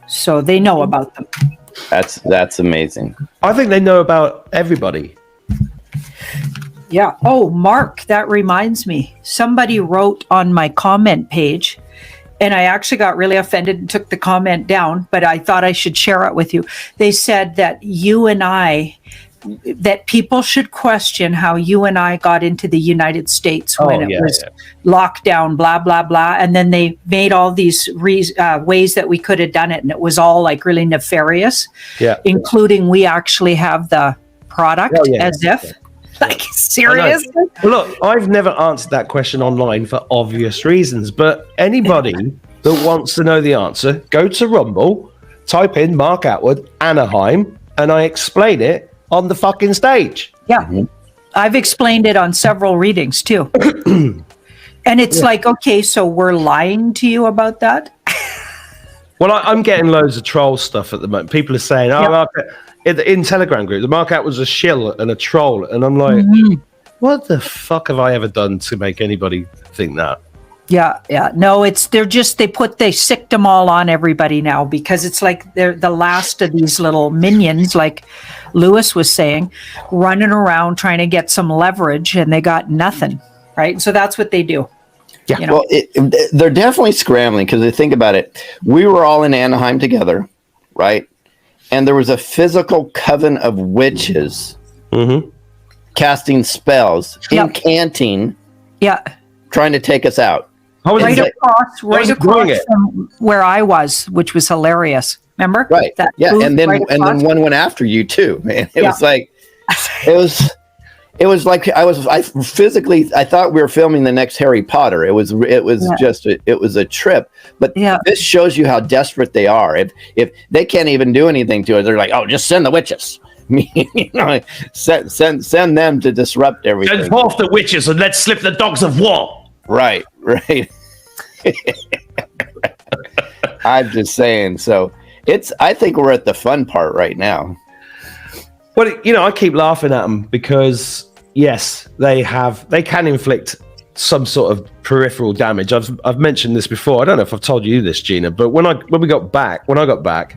Speaker 1: So they know about them.
Speaker 4: That's amazing.
Speaker 3: I think they know about everybody.
Speaker 1: Yeah. Oh, Mark, that reminds me. Somebody wrote on my comment page, and I actually got really offended and took the comment down, but I thought I should share it with you. They said that that people should question how you and I got into the United States when it was locked down, blah, blah, blah. And then they made all these ways that we could have done it. And it was all like really nefarious, including we actually have the product if. Like, seriously?
Speaker 3: Well, look, I've never answered that question online for obvious reasons, but anybody that wants to know the answer, go to Rumble, type in Mark Attwood, Anaheim, and I explain it on the fucking stage.
Speaker 1: Yeah. Mm-hmm. I've explained it on several readings too. And it's like, okay, so we're lying to you about that?
Speaker 3: Well, I'm getting loads of troll stuff at the moment. People are saying, in Telegram group, the Mark Attwood's a shill and a troll. And I'm like, what the fuck have I ever done to make anybody think that?
Speaker 1: Yeah. No, they sicked them all on everybody now because it's like they're the last of these little minions, like Lewis was saying, running around trying to get some leverage, and they got nothing, right? So that's what they do.
Speaker 3: Yeah.
Speaker 1: You know?
Speaker 4: Well, they're definitely scrambling because they think about it. We were all in Anaheim together, right? And there was a physical coven of witches casting spells, incanting, trying to take us out.
Speaker 1: Right across from where I was, which was hilarious. Remember?
Speaker 4: Right. And then one went after you too, man. It was like it was like I thought we were filming the next Harry Potter. It was just a trip. But this shows you how desperate they are. If they can't even do anything to it, they're like, oh, just send the witches. Send them to disrupt everything.
Speaker 3: Send forth the witches and let's slip the dogs of war.
Speaker 4: Right. I'm just saying. So I think we're at the fun part right now.
Speaker 3: Well, I keep laughing at them because yes, they can inflict some sort of peripheral damage. I've mentioned this before. I don't know if I've told you this, Gina, but when I got back,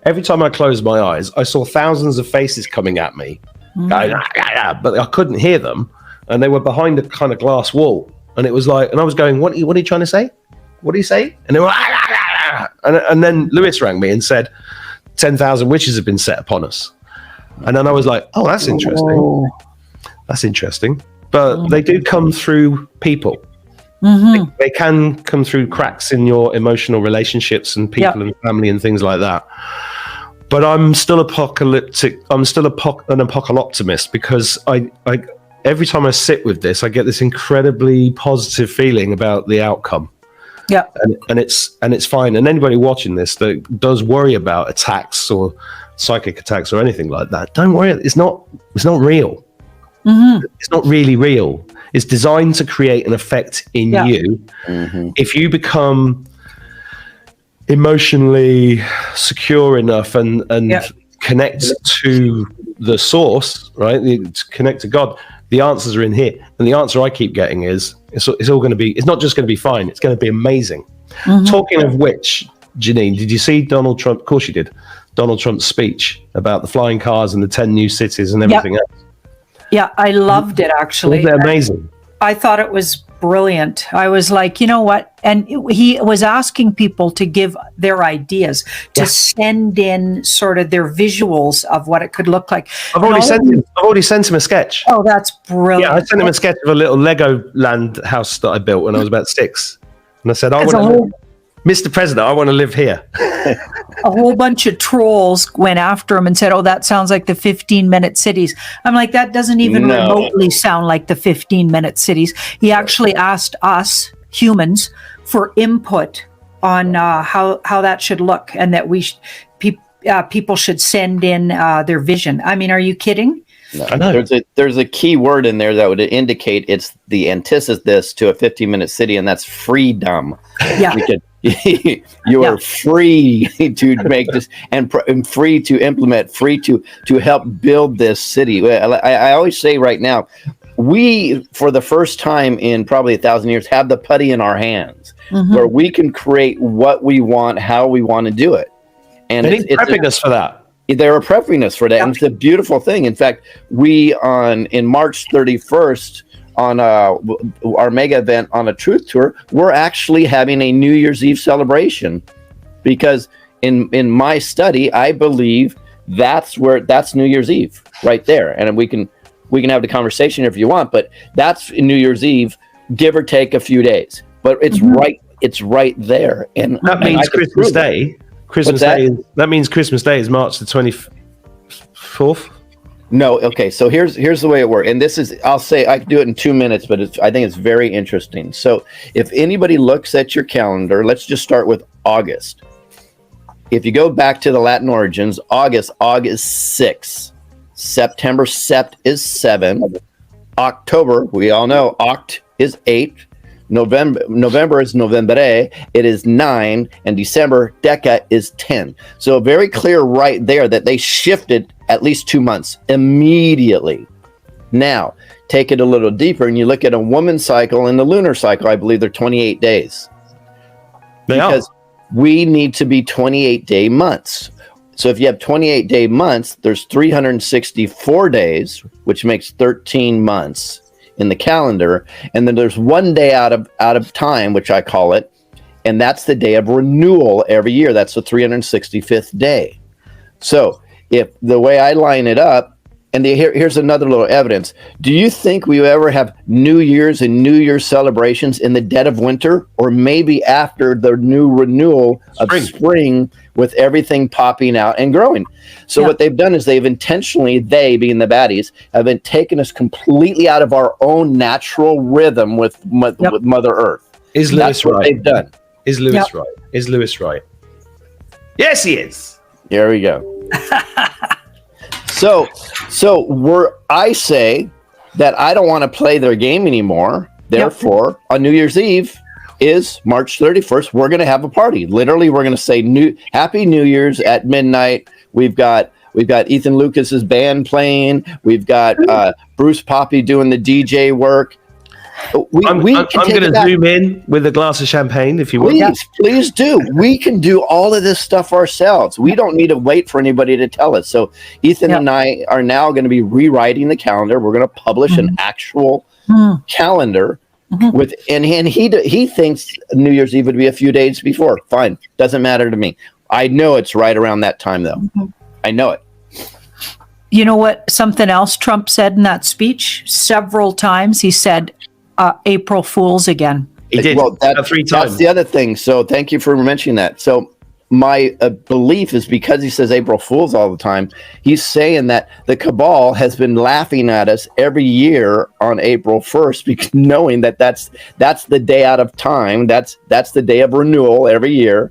Speaker 3: every time I closed my eyes, I saw thousands of faces coming at me, but I couldn't hear them, and they were behind a kind of glass wall. And it was like, and I was going, what are you trying to say? What do you say? And they were, and then Lewis rang me and said, 10,000 witches have been set upon us. And then I was like, oh, that's interesting.
Speaker 1: Oh.
Speaker 3: That's interesting. But they do come through people. They can come through cracks in your emotional relationships and people and family and things like that. But I'm still apocalyptic. I'm still an apocalyptimist because I every time I sit with this, I get this incredibly positive feeling about the outcome.
Speaker 1: Yeah.
Speaker 3: And it's fine. And anybody watching this that does worry about attacks or psychic attacks or anything like that, don't worry. It's not real.
Speaker 1: Mm-hmm.
Speaker 3: It's not really real. It's designed to create an effect in you.
Speaker 4: Mm-hmm.
Speaker 3: If you become emotionally secure enough and connect to the source, right? To connect to God, the answers are in here. And the answer I keep getting is it's all going to be, it's not just going to be fine, it's going to be amazing.
Speaker 1: Mm-hmm.
Speaker 3: Talking of which, Janine, did you see Donald Trump? Of course you did. Donald Trump's speech about the flying cars and the 10 new cities and everything else.
Speaker 1: Yeah, I loved it, actually.
Speaker 3: Wasn't it amazing?
Speaker 1: I thought it was brilliant. I was like, you know what? And he was asking people to give their ideas, to send in sort of their visuals of what it could look like.
Speaker 3: I've already sent him a sketch.
Speaker 1: Oh, that's brilliant.
Speaker 3: Yeah, I sent him a sketch of a little Lego land house that I built when I was about 6. And I said, Mr. President, I want to live here.
Speaker 1: A whole bunch of trolls went after him and said, oh, that sounds like the 15-minute cities. I'm like, that doesn't even remotely sound like the 15-minute cities. He actually asked us, humans, for input on how that should look, and that people should send in their vision. I mean, are you kidding?
Speaker 4: No. I know. There's a key word in there that would indicate it's the antithesis to a 15-minute city, and that's freedom. Yeah. You are free to make this and free to implement, free to help build this city. I always say right now, we, for the first time in probably 1,000 years, have the putty in our hands, where we can create what we want, how we want to do it. And
Speaker 3: it's prepping us for that.
Speaker 4: They're prepping us for that. And it's a beautiful thing. In fact, in March 31st, on our mega event on a truth tour, we're actually having a New Year's Eve celebration, because in my study, I believe that's New Year's Eve right there. And we can have the conversation if you want, but that's New Year's Eve, give or take a few days. But it's right there. And
Speaker 3: that means Christmas Day. That means Christmas Day is March the 24th.
Speaker 4: No, okay. So here's the way it works, and this is, I'll say I can do it in 2 minutes, but I think it's very interesting. So if anybody looks at your calendar, let's just start with August. If you go back to the Latin origins, August is 6, September, sept is 7, October, we all know oct is 8. November is novembre, it is 9, and December, deca, is 10. So very clear right there that they shifted at least 2 months immediately. Now, take it a little deeper and you look at a woman's cycle and the lunar cycle, I believe they're 28 days. Because we need to be 28-day months. So if you have 28-day months, there's 364 days, which makes 13 months in the calendar, and then there's 1 day out of time, which I call it, and that's the day of renewal every year. That's the 365th day. So if the way I line it up, and here's another little evidence. Do you think we ever have New Year's and New Year's celebrations in the dead of winter, or maybe after the new renewal of spring with everything popping out and growing? So what they've done is they've intentionally, they being the baddies, have been taking us completely out of our own natural rhythm with Mother Earth.
Speaker 3: Is Lewis right?
Speaker 4: They've done.
Speaker 3: Is Lewis right? Is Lewis right? Yes, he is.
Speaker 4: There we go. So I say that I don't want to play their game anymore. Therefore, on New Year's Eve is March 31st. We're going to have a party. Literally, we're going to say Happy New Year's at midnight. We've got Ethan Lucas's band playing. We've got Bruce Poppy doing the DJ work.
Speaker 3: I'm going to zoom in with a glass of champagne if you want.
Speaker 4: Please do. We can do all of this stuff ourselves. We don't need to wait for anybody to tell us. So Ethan and I are now going to be rewriting the calendar. We're going to publish an actual calendar with, and he thinks New Year's Eve would be a few days before. Fine. Doesn't matter to me. I know it's right around that time though. I know it.
Speaker 1: You know what? Something else Trump said in that speech several times. He said, April Fools again.
Speaker 3: He did.
Speaker 4: Well,
Speaker 3: 3 times.
Speaker 4: That's the other thing. So thank you for mentioning that. So my belief is because he says April Fools all the time, he's saying that the cabal has been laughing at us every year on April 1st, because knowing that that's the day out of time, that's the day of renewal every year.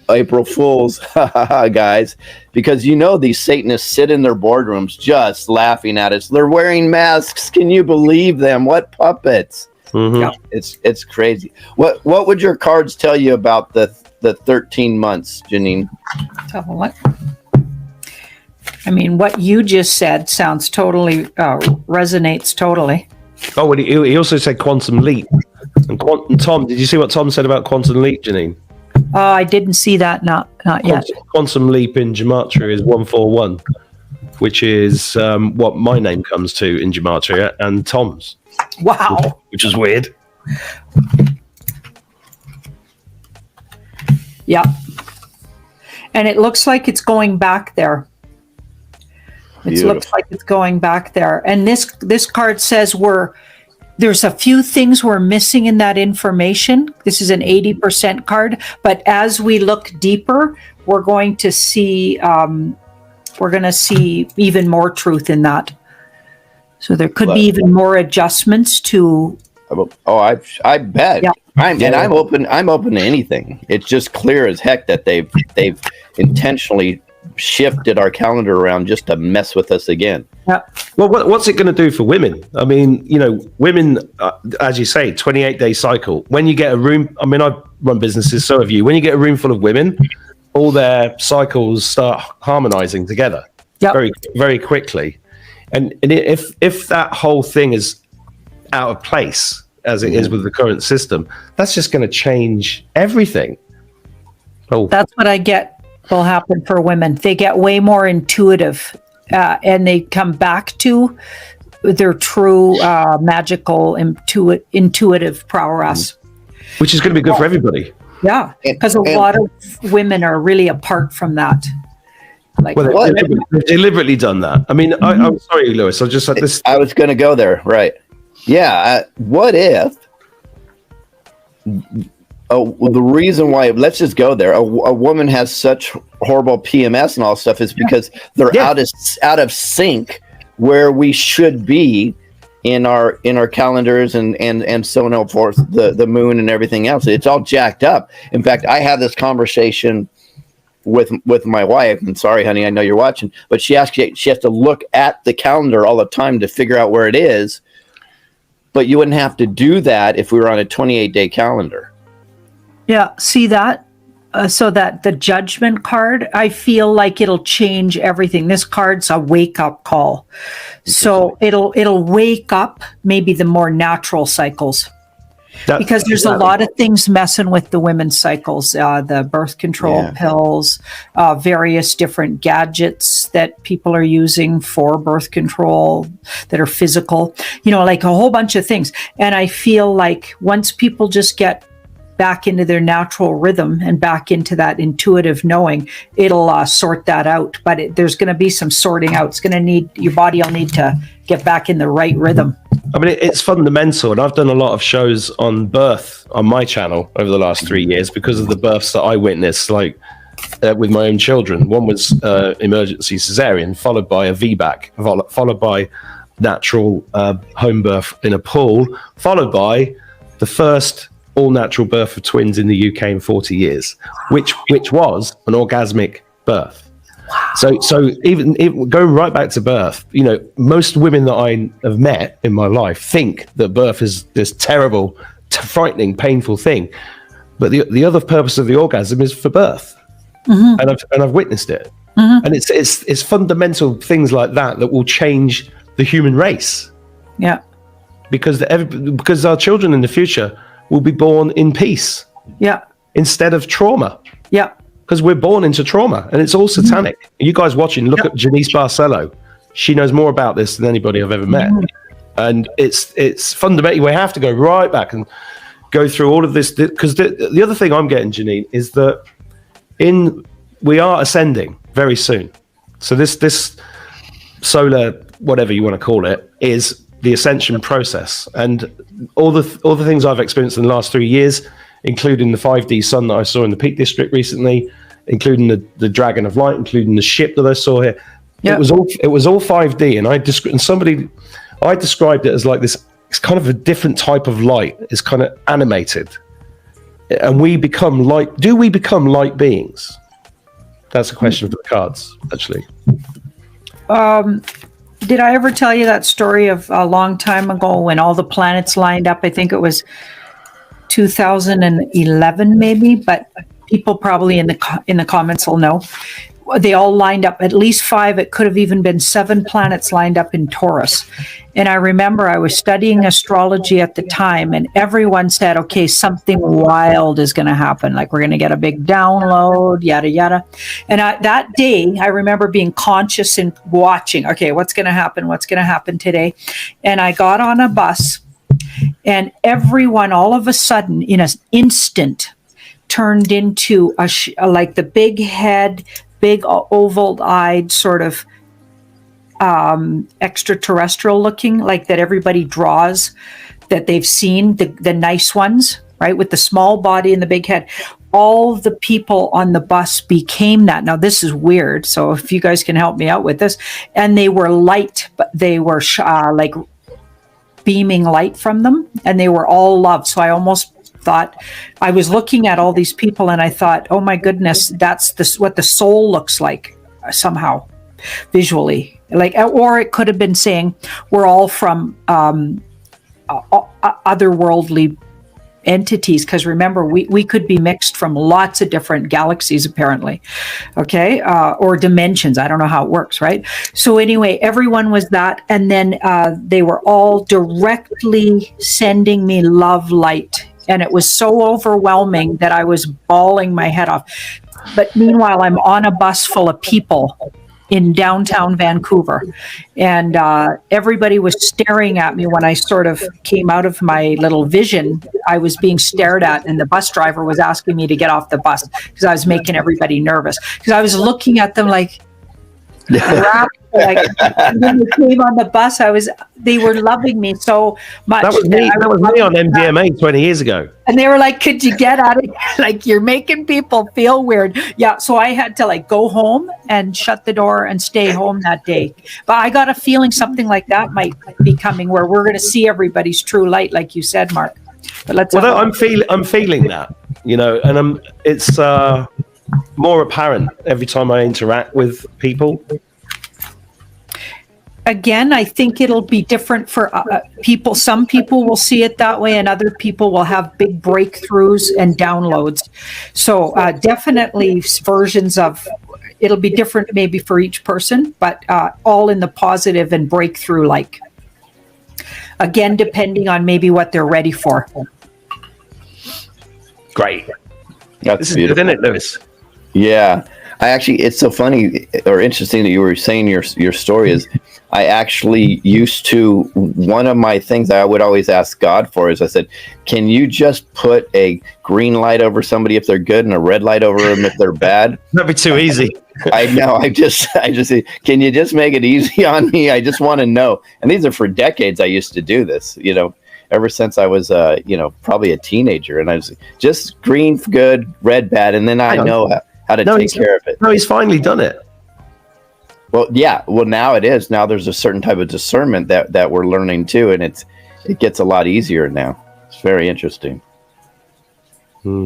Speaker 4: April Fools, guys, because these Satanists sit in their boardrooms just laughing at us. They're wearing masks. Can you believe them? What puppets?
Speaker 3: Mm-hmm.
Speaker 1: Yeah.
Speaker 4: It's crazy. What would your cards tell you about the 13 months, Janine?
Speaker 1: So what? I mean, what you just said sounds totally resonates totally.
Speaker 3: Oh, and he also said quantum leap. And Tom, did you see what Tom said about quantum leap, Janine?
Speaker 1: I didn't see that. Not yet.
Speaker 3: Quantum leap in gematria is 141, which is what my name comes to in gematria, and Tom's.
Speaker 1: Wow.
Speaker 3: Which is weird.
Speaker 1: Yeah. And it looks like it's going back there. It looks like it's going back there. And this card says there's a few things we're missing in that information. This is an 80% card, but as we look deeper, we're going to see even more truth in that. So there could be even more adjustments to.
Speaker 4: Oh, I bet.
Speaker 1: Yeah.
Speaker 4: I'm open to anything. It's just clear as heck that they've intentionally shifted our calendar around just to mess with us again.
Speaker 1: Yeah.
Speaker 3: Well, what's it going to do for women? I mean, women, as you say, 28-day cycle. When you get a room, I mean, I've run businesses, so have you. When you get a room full of women, all their cycles start harmonizing together very, very quickly. And if that whole thing is out of place, as it is with the current system, that's just going to change everything. Oh,
Speaker 1: That's what I get will happen for women. They get way more intuitive, and they come back to their true magical, intuitive prowess.
Speaker 3: which is going to be good for everybody.
Speaker 1: Yeah, because a lot of women are really apart from that. Like,
Speaker 3: Well, they've deliberately done that. I mean, I'm sorry, Lewis. I just had this.
Speaker 4: I was going to go there, right? Yeah. What if? The reason why, let's just go there. A woman has such horrible PMS and all stuff is because they're out of sync where we should be in our calendars and so on and so forth. The moon and everything else. It's all jacked up. In fact, I had this conversation with my wife, and sorry, honey, I know you're watching, but she has to look at the calendar all the time to figure out where it is. But you wouldn't have to do that if we were on a 28-day calendar.
Speaker 1: yeah, see that? So that the judgment card, I feel like it'll change everything. This card's a wake-up call. So it'll wake up maybe the more natural cycles. Because there's a lot of things messing with the women's cycles, the birth control pills, various different gadgets that people are using for birth control that are physical, like a whole bunch of things. And I feel like once people just get back into their natural rhythm and back into that intuitive knowing, it'll sort that out. But there's going to be some sorting out. It's going to need, your body will need to get back in the right rhythm.
Speaker 3: I mean, it's fundamental, and I've done a lot of shows on birth on my channel over the last 3 years because of the births that I witnessed, like with my own children. One was emergency cesarean, followed by a VBAC, followed by natural home birth in a pool, followed by the first all-natural birth of twins in the UK in 40 years, which was an orgasmic birth. Wow. So even going right back to birth, most women that I have met in my life think that birth is this terrible, frightening, painful thing, but the other purpose of the orgasm is for birth, and I've witnessed it, and it's fundamental things like that will change the human race. Yeah, because our children in the future will be born in peace. Yeah, instead of trauma. Yeah. Because we're born into trauma, and it's all satanic. You guys watching, look at Janice Barcelo. She knows more about this than anybody I've ever met. And it's fundamental. We have to go right back and go through all of this. Because the other thing I'm getting, Janine, is that we are ascending very soon. So this solar, whatever you want to call it, is the ascension process. And all the things I've experienced in the last 3 years, including the 5D sun that I saw in the Peak District recently, including the Dragon of Light, including the ship that I saw here.
Speaker 1: Yep.
Speaker 3: It was all 5D, and I described it as like this. It's kind of a different type of light. It's kind of animated, and we become light. Do we become light beings? That's a question for the cards, actually.
Speaker 1: Did I ever tell you that story of a long time ago when all the planets lined up? I think it was 2011, maybe, but people probably in the comments will know. They all lined up, at least 5. It could have even been 7 planets lined up in Taurus. And I remember I was studying astrology at the time, and everyone said, okay, something wild is going to happen. Like, we're going to get a big download, yada, yada. And that day, I remember being conscious and watching, okay, what's going to happen? What's going to happen today? And I got on a bus, and everyone all of a sudden, in an instant, turned into like the big head, big oval-eyed sort of extraterrestrial looking, like that everybody draws, that they've seen, the nice ones, right, with the small body and the big head. All the people on the bus became that. Now, this is weird, so if you guys can help me out with this. And they were light, but they were like beaming light from them, and they were all love. So I almost thought, I was looking at all these people and I thought, oh my goodness, that's what the soul looks like somehow visually. Like, or it could have been saying we're all from otherworldly entities, because remember, we could be mixed from lots of different galaxies apparently, okay, or dimensions. I don't know how it works, right? So anyway, everyone was that, and then they were all directly sending me love light. And it was so overwhelming that I was bawling my head off. But meanwhile, I'm on a bus full of people in downtown Vancouver. And everybody was staring at me when I sort of came out of my little vision. I was being stared at, and the bus driver was asking me to get off the bus because I was making everybody nervous. Because I was looking at them like, like, when they came on the bus, they were loving me so much.
Speaker 3: That was me. That was me on MDMA 20 years ago.
Speaker 1: And they were like, could you get out of here? Like, you're making people feel weird. Yeah. So I had to like go home and shut the door and stay home that day. But I got a feeling something like that might be coming, where we're going to see everybody's true light, like you said, Mark. But let's.
Speaker 3: Well, I'm feeling that, and it's more apparent every time I interact with people.
Speaker 1: Again, I think it'll be different for people. Some people will see it that way, and other people will have big breakthroughs and downloads. So definitely versions of, it'll be different maybe for each person, but all in the positive and breakthrough like. Again, depending on maybe what they're ready for.
Speaker 3: Great.
Speaker 4: That's
Speaker 3: This
Speaker 4: beautiful.
Speaker 3: is good, isn't it, Lewis?
Speaker 4: Yeah, it's so funny or interesting that you were saying your story is. I actually used to, one of my things I would always ask God for is I said, can you just put a green light over somebody if they're good and a red light over them if they're bad?
Speaker 3: That'd be too easy.
Speaker 4: I know. I just say, can you just make it easy on me? I just want to know. And these are for decades. I used to do this, ever since I was, probably a teenager, and I was just green good, red bad. And then I know how to take care of it.
Speaker 3: No, he's finally done it.
Speaker 4: Well, yeah. Well, now it is. Now there's a certain type of discernment that we're learning too, and it gets a lot easier now. It's very interesting.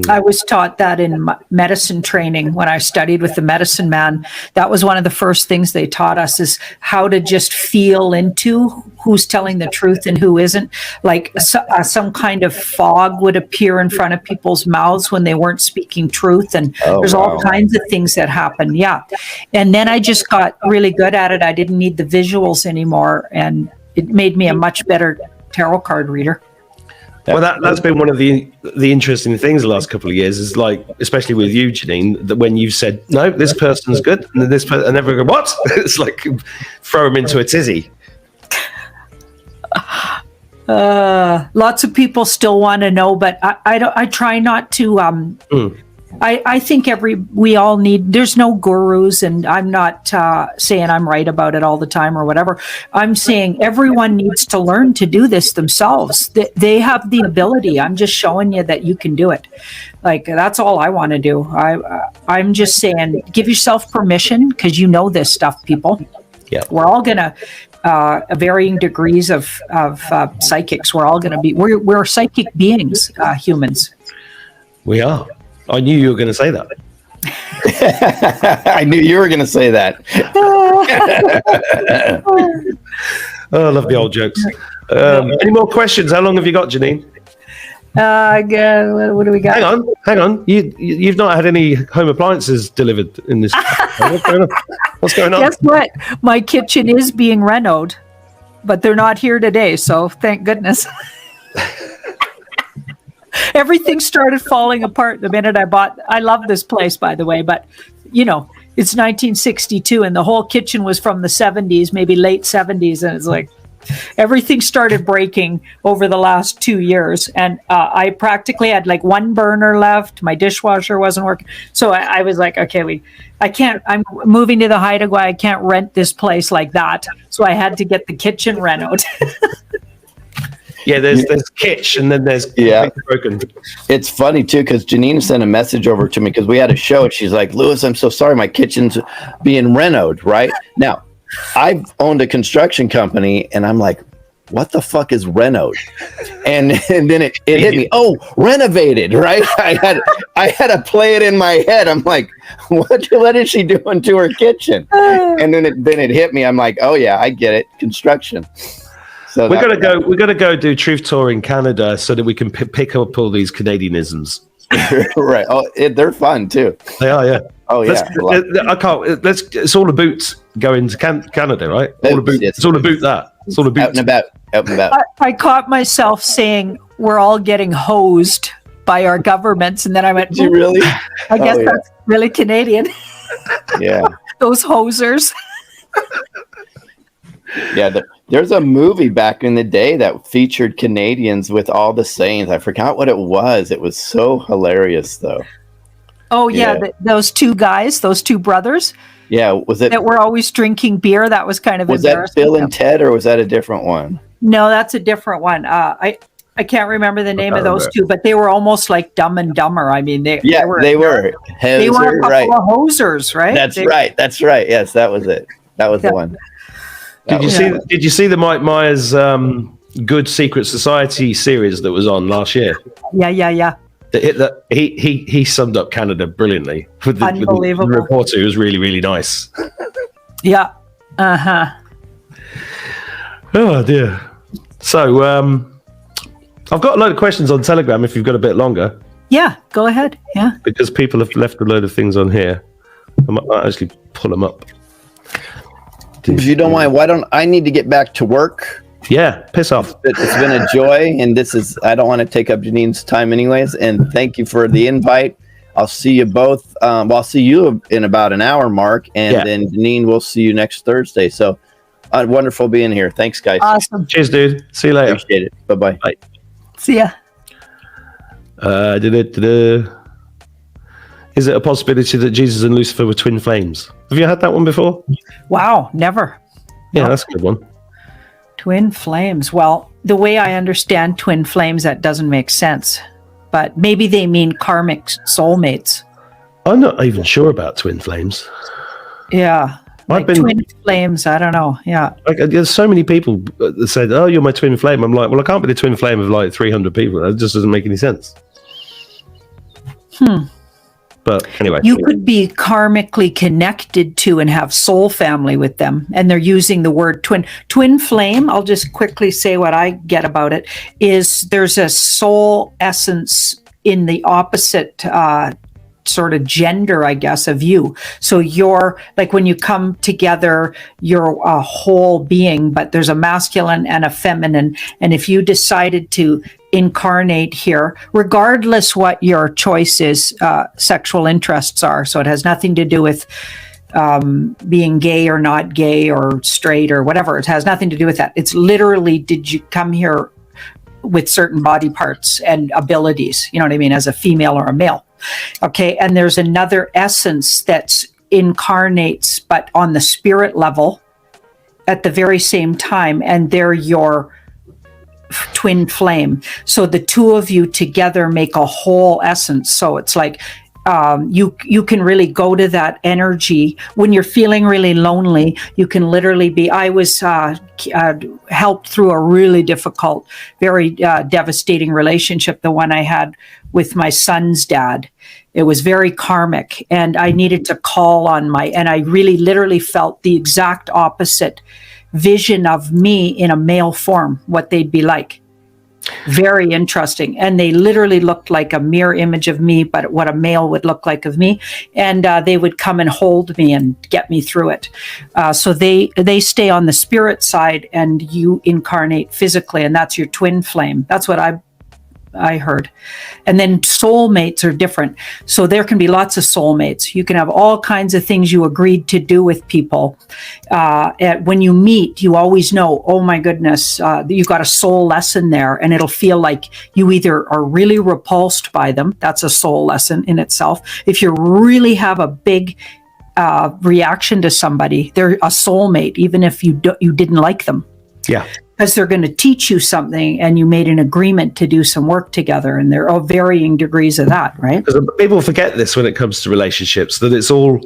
Speaker 1: I was taught that in medicine training when I studied with the medicine man. That was one of the first things they taught us, is how to just feel into who's telling the truth and who isn't. Like some kind of fog would appear in front of people's mouths when they weren't speaking truth. And there's all kinds of things that happen. Yeah. And then I just got really good at it. I didn't need the visuals anymore. And it made me a much better tarot card reader.
Speaker 3: Well, that's been one of the interesting things the last couple of years, is like, especially with you, Janine, that when you've said, no, this person's good, and this person, and everyone go, what? It's like, throw them into a tizzy.
Speaker 1: Lots of people still want to know, but I try not to I think we all need, there's no gurus, and I'm not saying I'm right about it all the time or whatever. I'm saying everyone needs to learn to do this themselves. They have the ability. I'm just showing you that you can do it. Like, that's all I want to do. I'm just saying, give yourself permission, because you know this stuff, people.
Speaker 3: Yeah.
Speaker 1: We're all going to, varying degrees of psychics. We're all going to be, we're psychic beings, humans.
Speaker 3: We are. I knew you were going to say that.
Speaker 4: I knew you were going to say that.
Speaker 3: Oh, I love the old jokes. Any more questions? How long have you got, Janine?
Speaker 1: What do we got?
Speaker 3: Hang on. You've not had any home appliances delivered in this. What's going on?
Speaker 1: Guess what? My kitchen is being renoed, but they're not here today, so thank goodness. Everything started falling apart the minute I love this place, by the way, but you know, it's 1962 and the whole kitchen was from the 70s, maybe late 70s. And it's like, everything started breaking over the last 2 years. And I practically had like one burner left. My dishwasher wasn't working. So I was like, okay, I'm moving to the Haida Gwaii. I can't rent this place like that. So I had to get the kitchen renoed.
Speaker 3: Yeah, there's kitsch and then there's broken.
Speaker 4: It's funny too, because Janine sent a message over to me because we had a show. And she's like, Lewis, I'm so sorry, my kitchen's being renoed. Right now, I've owned a construction company, and I'm like, what the fuck is renoed? And then it hit me. Oh, renovated, right? I had to play it in my head. I'm like, what is she doing to her kitchen? And then it hit me. I'm like, oh yeah, I get it. Construction. So we're
Speaker 3: gonna go do truth tour in Canada so that we can pick up all these Canadianisms.
Speaker 4: Right. Oh, they're fun too.
Speaker 3: They are, yeah.
Speaker 4: Oh yeah.
Speaker 3: It's all about going to Canada, right? It's all about that. It's all about
Speaker 4: out and about.
Speaker 1: I caught myself saying we're all getting hosed by our governments, and then I went,
Speaker 4: did you really?
Speaker 1: I guess that's really Canadian.
Speaker 4: Yeah.
Speaker 1: Those hosers.
Speaker 4: Yeah, there's a movie back in the day that featured Canadians with all the sayings. I forgot what it was. It was so hilarious, though.
Speaker 1: Oh, yeah. Those two brothers.
Speaker 4: Yeah, was it?
Speaker 1: That were always drinking beer. That was kind of embarrassing.
Speaker 4: Was that Bill and Ted, or was that a different one?
Speaker 1: No, that's a different one. I can't remember the name of those two, but they were almost like Dumb and Dumber. I mean, they were. They were a couple of hosers, right?
Speaker 4: That's right. Yes, that was it. That was the one.
Speaker 3: Did you see the Mike Myers Good Secret Society series that was on last year?
Speaker 1: Yeah.
Speaker 3: He summed up Canada brilliantly.
Speaker 1: Unbelievable.
Speaker 3: The reporter was really, really nice.
Speaker 1: Yeah. Uh-huh.
Speaker 3: Oh dear. So I've got a load of questions on Telegram if you've got a bit longer.
Speaker 1: Yeah, go ahead. Yeah.
Speaker 3: Because people have left a load of things on here. I might actually pull them up.
Speaker 4: If you don't mind, why don't I need to get back to work?
Speaker 3: Yeah, piss off.
Speaker 4: It's been a joy, and I don't want to take up Janine's time anyways, and thank you for the invite. I'll see you both. I'll see you in about an hour, Mark, and then Janine, we'll see you next Thursday. So wonderful being here. Thanks, guys.
Speaker 1: Awesome.
Speaker 3: Cheers, dude. See you later.
Speaker 4: Appreciate it. Bye-bye.
Speaker 3: Bye.
Speaker 1: See ya.
Speaker 3: Is it a possibility that Jesus and Lucifer were twin flames? Have you had that one before?
Speaker 1: Wow, never.
Speaker 3: Yeah, that's a good one.
Speaker 1: Twin flames. Well, the way I understand twin flames, that doesn't make sense. But maybe they mean karmic soulmates.
Speaker 3: I'm not even sure about twin flames.
Speaker 1: Yeah. Twin flames, I don't know. Yeah.
Speaker 3: There's so many people that said, oh, you're my twin flame. I'm like, well, I can't be the twin flame of like 300 people. That just doesn't make any sense. But anyway.
Speaker 1: You could be karmically connected to and have soul family with them. And they're using the word twin. Twin flame, I'll just quickly say what I get about it, is there's a soul essence in the opposite sort of gender, I guess, of you. So you're like, when you come together, you're a whole being, but there's a masculine and a feminine. And if you decided to incarnate here, regardless what your choice is, sexual interests are. So it has nothing to do with being gay or not gay or straight or whatever. It has nothing to do with that. It's literally, did you come here with certain body parts and abilities, you know what I mean, as a female or a male. Okay. And there's another essence that's incarnates, but on the spirit level at the very same time. And they're your twin flame. So the two of you together make a whole essence. So it's like, you can really go to that energy when you're feeling really lonely. You can literally be. I was helped through a really difficult, very devastating relationship, the one I had with my son's dad. It was very karmic, and I needed to call on and I really literally felt the exact opposite vision of me in a male form, what they'd be like. Very interesting. And they literally looked like a mirror image of me, but what a male would look like of me. And they would come and hold me and get me through it. So they stay on the spirit side and you incarnate physically, and that's your twin flame. That's what I heard. And then soulmates are different. So there can be lots of soulmates. You can have all kinds of things you agreed to do with people. When you meet, you always know, oh my goodness, you've got a soul lesson there. And it'll feel like you either are really repulsed by them. That's a soul lesson in itself. If you really have a big reaction to somebody, they're a soulmate, even if you didn't like them.
Speaker 3: Yeah.
Speaker 1: Because they're going to teach you something and you made an agreement to do some work together, and there are varying degrees of that, right?
Speaker 3: Because people forget this when it comes to relationships, that it's all,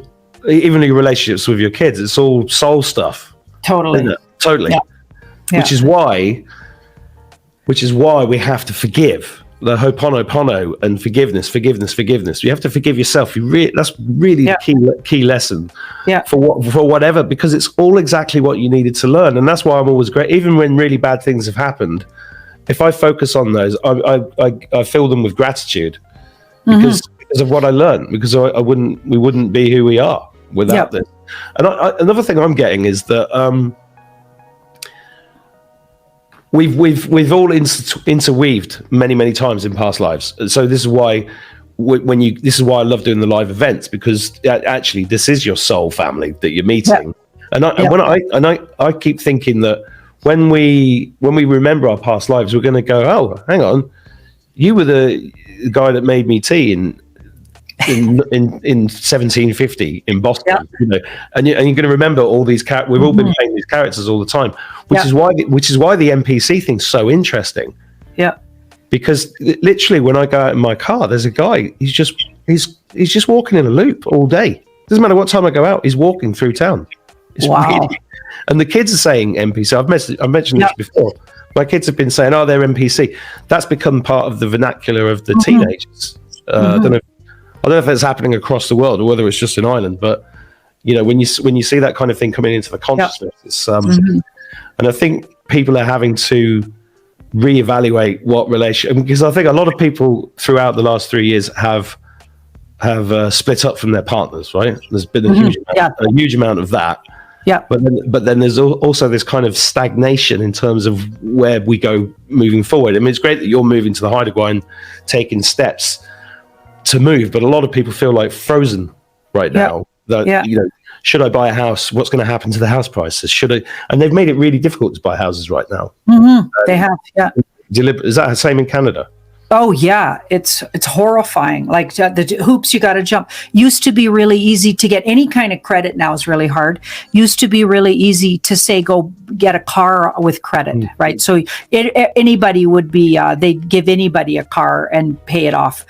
Speaker 3: even your relationships with your kids, it's all soul stuff.
Speaker 1: Totally.
Speaker 3: Isn't it? Totally.
Speaker 1: Yeah. Yeah.
Speaker 3: Which is why we have to forgive. The Ho'oponopono and forgiveness. You have to forgive yourself. That's really the key lesson for whatever, because it's all exactly what you needed to learn. And that's why I'm always great. Even when really bad things have happened, if I focus on those, I fill them with gratitude because of what I learned, because we wouldn't be who we are without this. And another thing I'm getting is that We've all interweaved many times in past lives. So this is why this is why I love doing the live events, because actually this is your soul family that you're meeting. And I keep thinking that when we remember our past lives, we're going to go, oh, hang on, you were the guy that made me tea in 1750 in Boston, you know, and you're going to remember all these characters. We've all been playing these characters all the time, which is why the NPC thing's so interesting. Yeah, because literally when I go out in my car, there's a guy. He's just walking in a loop all day. Doesn't matter what time I go out. He's walking through town. It's really, and the kids are saying NPC. I've mentioned this before. My kids have been saying, "Oh, they're NPC." That's become part of the vernacular of the teenagers. I don't know if it's happening across the world or whether it's just in Ireland, but you know, when you see that kind of thing coming into the consciousness, it's, and I think people are having to reevaluate what relation, because I think a lot of people throughout the last 3 years have split up from their partners, right? There's been a huge amount of that. Yeah. But then there's also this kind of stagnation in terms of where we go moving forward. I mean, it's great that you're moving to the Heidegger and taking steps to move, but a lot of people feel like frozen right now. You know, should I buy a house? What's going to happen to the house prices? Should I? And they've made it really difficult to buy houses right now.
Speaker 1: They have,
Speaker 3: Is that the same in Canada?
Speaker 1: Oh yeah, it's horrifying. Like the hoops you got to jump. Used to be really easy to get any kind of credit. Now is really hard. Used to be really easy to say go get a car with credit, right? So anybody would be. They'd give anybody a car and pay it off.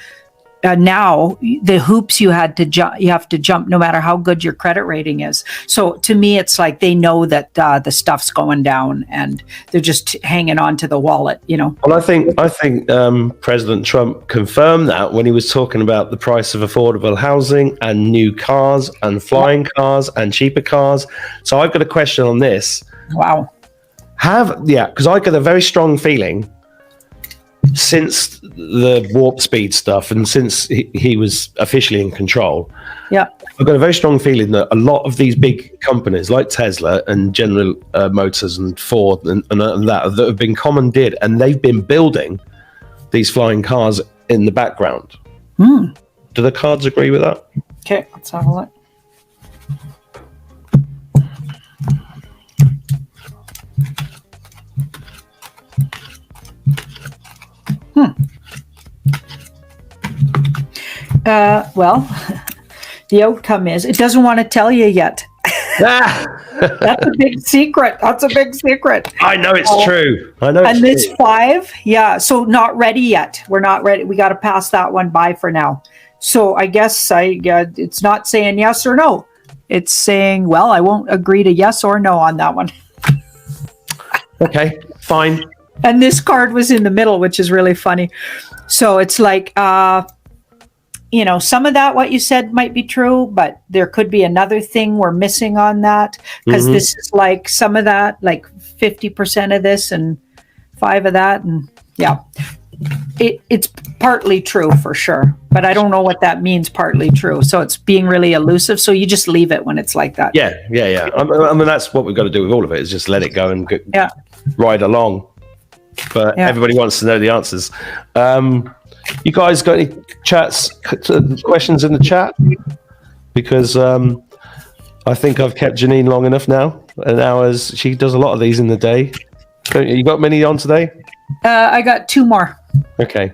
Speaker 1: Now the hoops you have to jump no matter how good your credit rating is. So to me, it's like they know that the stuff's going down and they're just hanging on to the wallet, you know.
Speaker 3: Well, I think President Trump confirmed that when he was talking about the price of affordable housing and new cars and flying cars and cheaper cars. So I've got a question on this.
Speaker 1: Wow.
Speaker 3: Because I got a very strong feeling since the warp speed stuff and since he was officially in control, I've got a very strong feeling that a lot of these big companies like Tesla and General Motors and Ford and that have been commandeered, and they've been building these flying cars in the background. Do the cards agree with that?
Speaker 1: Okay, let's have a look. Well, the outcome is it doesn't want to tell you yet. That's a big secret. That's a big secret.
Speaker 3: I know it's true. I know.
Speaker 1: And
Speaker 3: it's
Speaker 1: this 5, yeah. So not ready yet. We're not ready. We got to pass that one by for now. So I guess it's not saying yes or no. It's saying, well, I won't agree to yes or no on that one.
Speaker 3: Okay, fine.
Speaker 1: And this card was in the middle, which is really funny. So it's like, you know, some of that, what you said might be true, but there could be another thing we're missing on that. Because this is like some of that, like 50% of this and 5 of that. And yeah, it's partly true for sure. But I don't know what that means, partly true. So it's being really elusive. So you just leave it when it's like that.
Speaker 3: Yeah. I mean, that's what we've got to do with all of it, is just let it go and ride along. But everybody wants to know the answers. You guys got any questions in the chat? Because I think I've kept Janine long enough now. An hour's, she does a lot of these in the day. You got many on today?
Speaker 1: I got 2 more.
Speaker 3: Okay.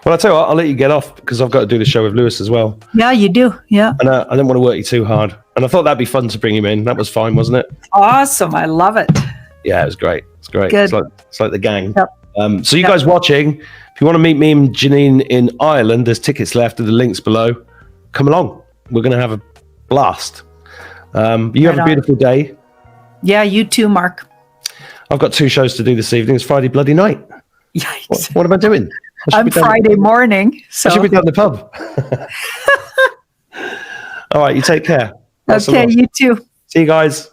Speaker 3: Well, I'll tell you what, I'll let you get off because I've got to do the show with Lewis as well.
Speaker 1: Yeah, you do. Yeah.
Speaker 3: And I didn't want to work you too hard. And I thought that'd be fun to bring him in. That was fine, wasn't it?
Speaker 1: Awesome. I love it.
Speaker 3: Yeah, it was great. It's great.
Speaker 1: Good.
Speaker 3: It's like the gang.
Speaker 1: Yep.
Speaker 3: So you guys watching, if you want to meet me and Janine in Ireland, there's tickets left. The links below. Come along. We're going to have a blast. You have a beautiful day.
Speaker 1: Yeah, you too, Mark.
Speaker 3: I've got 2 shows to do this evening. It's Friday bloody night.
Speaker 1: Yikes.
Speaker 3: What am I doing?
Speaker 1: I'm Friday morning. So
Speaker 3: I should be down the pub. All right, you take care.
Speaker 1: Okay, you too.
Speaker 3: See you guys.